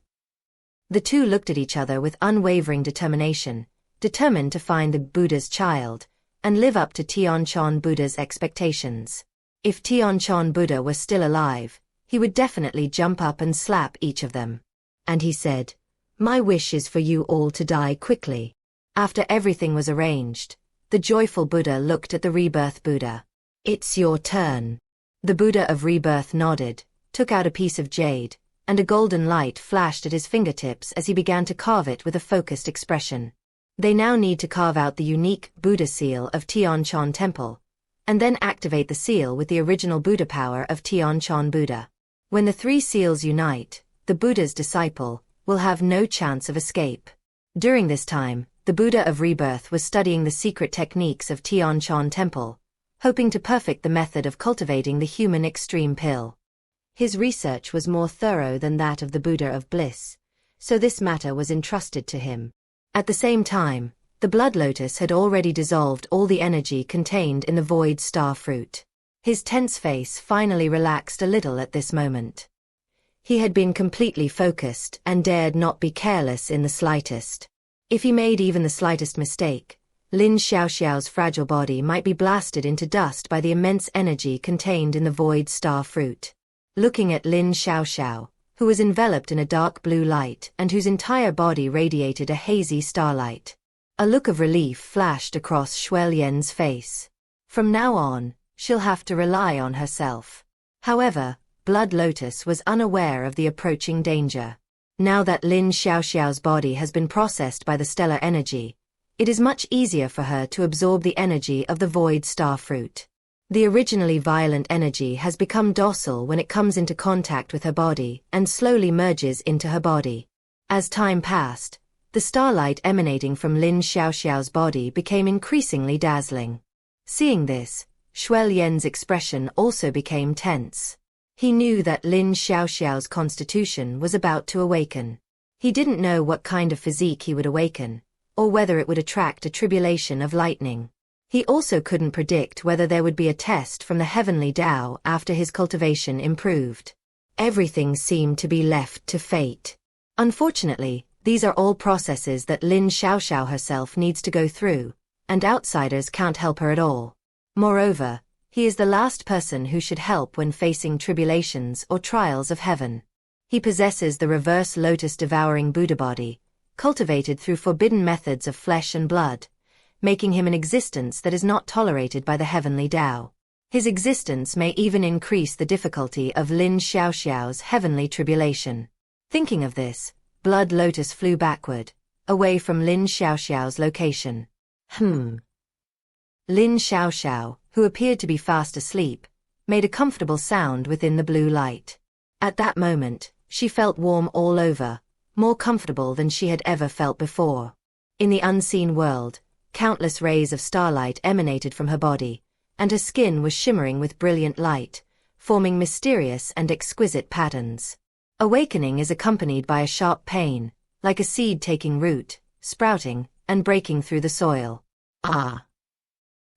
S1: The two looked at each other with unwavering determination, determined to find the Buddha's child, and live up to Tianquan Buddha's expectations. If Tianquan Buddha were still alive, he would definitely jump up and slap each of them. And he said, "My wish is for you all to die quickly." After everything was arranged, the joyful Buddha looked at the Rebirth Buddha. "It's your turn." The Buddha of Rebirth nodded, took out a piece of jade, and a golden light flashed at his fingertips as he began to carve it with a focused expression. They now need to carve out the unique Buddha seal of Tianquan Temple, and then activate the seal with the original Buddha power of Tianquan Buddha. When the three seals unite, the Buddha's disciple will have no chance of escape. During this time, the Buddha of Rebirth was studying the secret techniques of Tianquan Temple, hoping to perfect the method of cultivating the human extreme pill. His research was more thorough than that of the Buddha of Bliss, so this matter was entrusted to him. At the same time, the blood lotus had already dissolved all the energy contained in the void star fruit. His tense face finally relaxed a little at this moment. He had been completely focused and dared not be careless in the slightest. If he made even the slightest mistake, Lin Xiaoxiao's fragile body might be blasted into dust by the immense energy contained in the void star fruit. Looking at Lin Xiaoxiao, who was enveloped in a dark blue light and whose entire body radiated a hazy starlight, a look of relief flashed across Xiuxian's face. From now on, she'll have to rely on herself. However, Blood Lotus was unaware of the approaching danger. Now that Lin Xiaoxiao's body has been processed by the stellar energy, it is much easier for her to absorb the energy of the void star fruit. The originally violent energy has become docile when it comes into contact with her body and slowly merges into her body. As time passed, the starlight emanating from Lin Xiaoxiao's body became increasingly dazzling. Seeing this, Xiuxian's expression also became tense. He knew that Lin Xiaoxiao's constitution was about to awaken. He didn't know what kind of physique he would awaken, or whether it would attract a tribulation of lightning. He also couldn't predict whether there would be a test from the heavenly Tao after his cultivation improved. Everything seemed to be left to fate. Unfortunately, these are all processes that Lin Xiaoxiao herself needs to go through, and outsiders can't help her at all. Moreover, he is the last person who should help when facing tribulations or trials of heaven. He possesses the reverse lotus-devouring Buddha body, cultivated through forbidden methods of flesh and blood, making him an existence that is not tolerated by the heavenly Tao. His existence may even increase the difficulty of Lin Xiaoxiao's heavenly tribulation. Thinking of this, Blood Lotus flew backward, away from Lin Xiaoxiao's location. Lin Xiaoxiao, who appeared to be fast asleep, made a comfortable sound within the blue light. At that moment, she felt warm all over, more comfortable than she had ever felt before. In the unseen world, countless rays of starlight emanated from her body, and her skin was shimmering with brilliant light, forming mysterious and exquisite patterns. Awakening is accompanied by a sharp pain, like a seed taking root, sprouting, and breaking through the soil. Ah!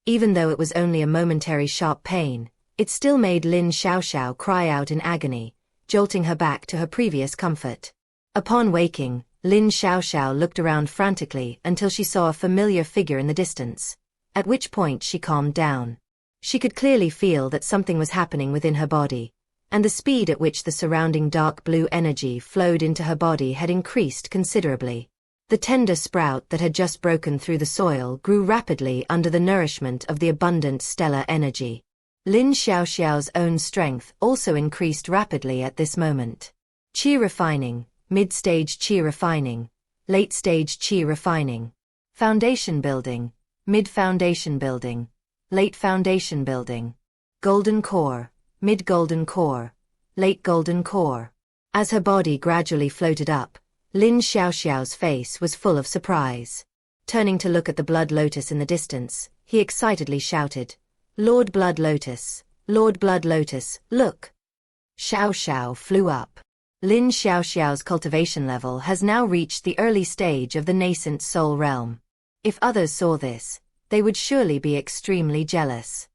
S1: Even though it was only a momentary sharp pain, it still made Lin Xiaoxiao cry out in agony, jolting her back to her previous comfort. Upon waking, Lin Xiaoxiao looked around frantically until she saw a familiar figure in the distance, at which point she calmed down. She could clearly feel that something was happening within her body, and the speed at which the surrounding dark blue energy flowed into her body had increased considerably. The tender sprout that had just broken through the soil grew rapidly under the nourishment of the abundant stellar energy. Lin Xiaoxiao's own strength also increased rapidly at this moment. Qi refining, mid-stage Qi refining, late-stage Qi refining, foundation building, mid-foundation building, late foundation building, golden core, mid-golden core, late golden core. As her body gradually floated up, Lin Xiaoxiao's face was full of surprise. Turning to look at the blood lotus in the distance, he excitedly shouted, "Lord Blood Lotus, Lord Blood Lotus, look!" Xiaoxiao flew up. Lin Xiaoxiao's cultivation level has now reached the early stage of the nascent soul realm. If others saw this, they would surely be extremely jealous.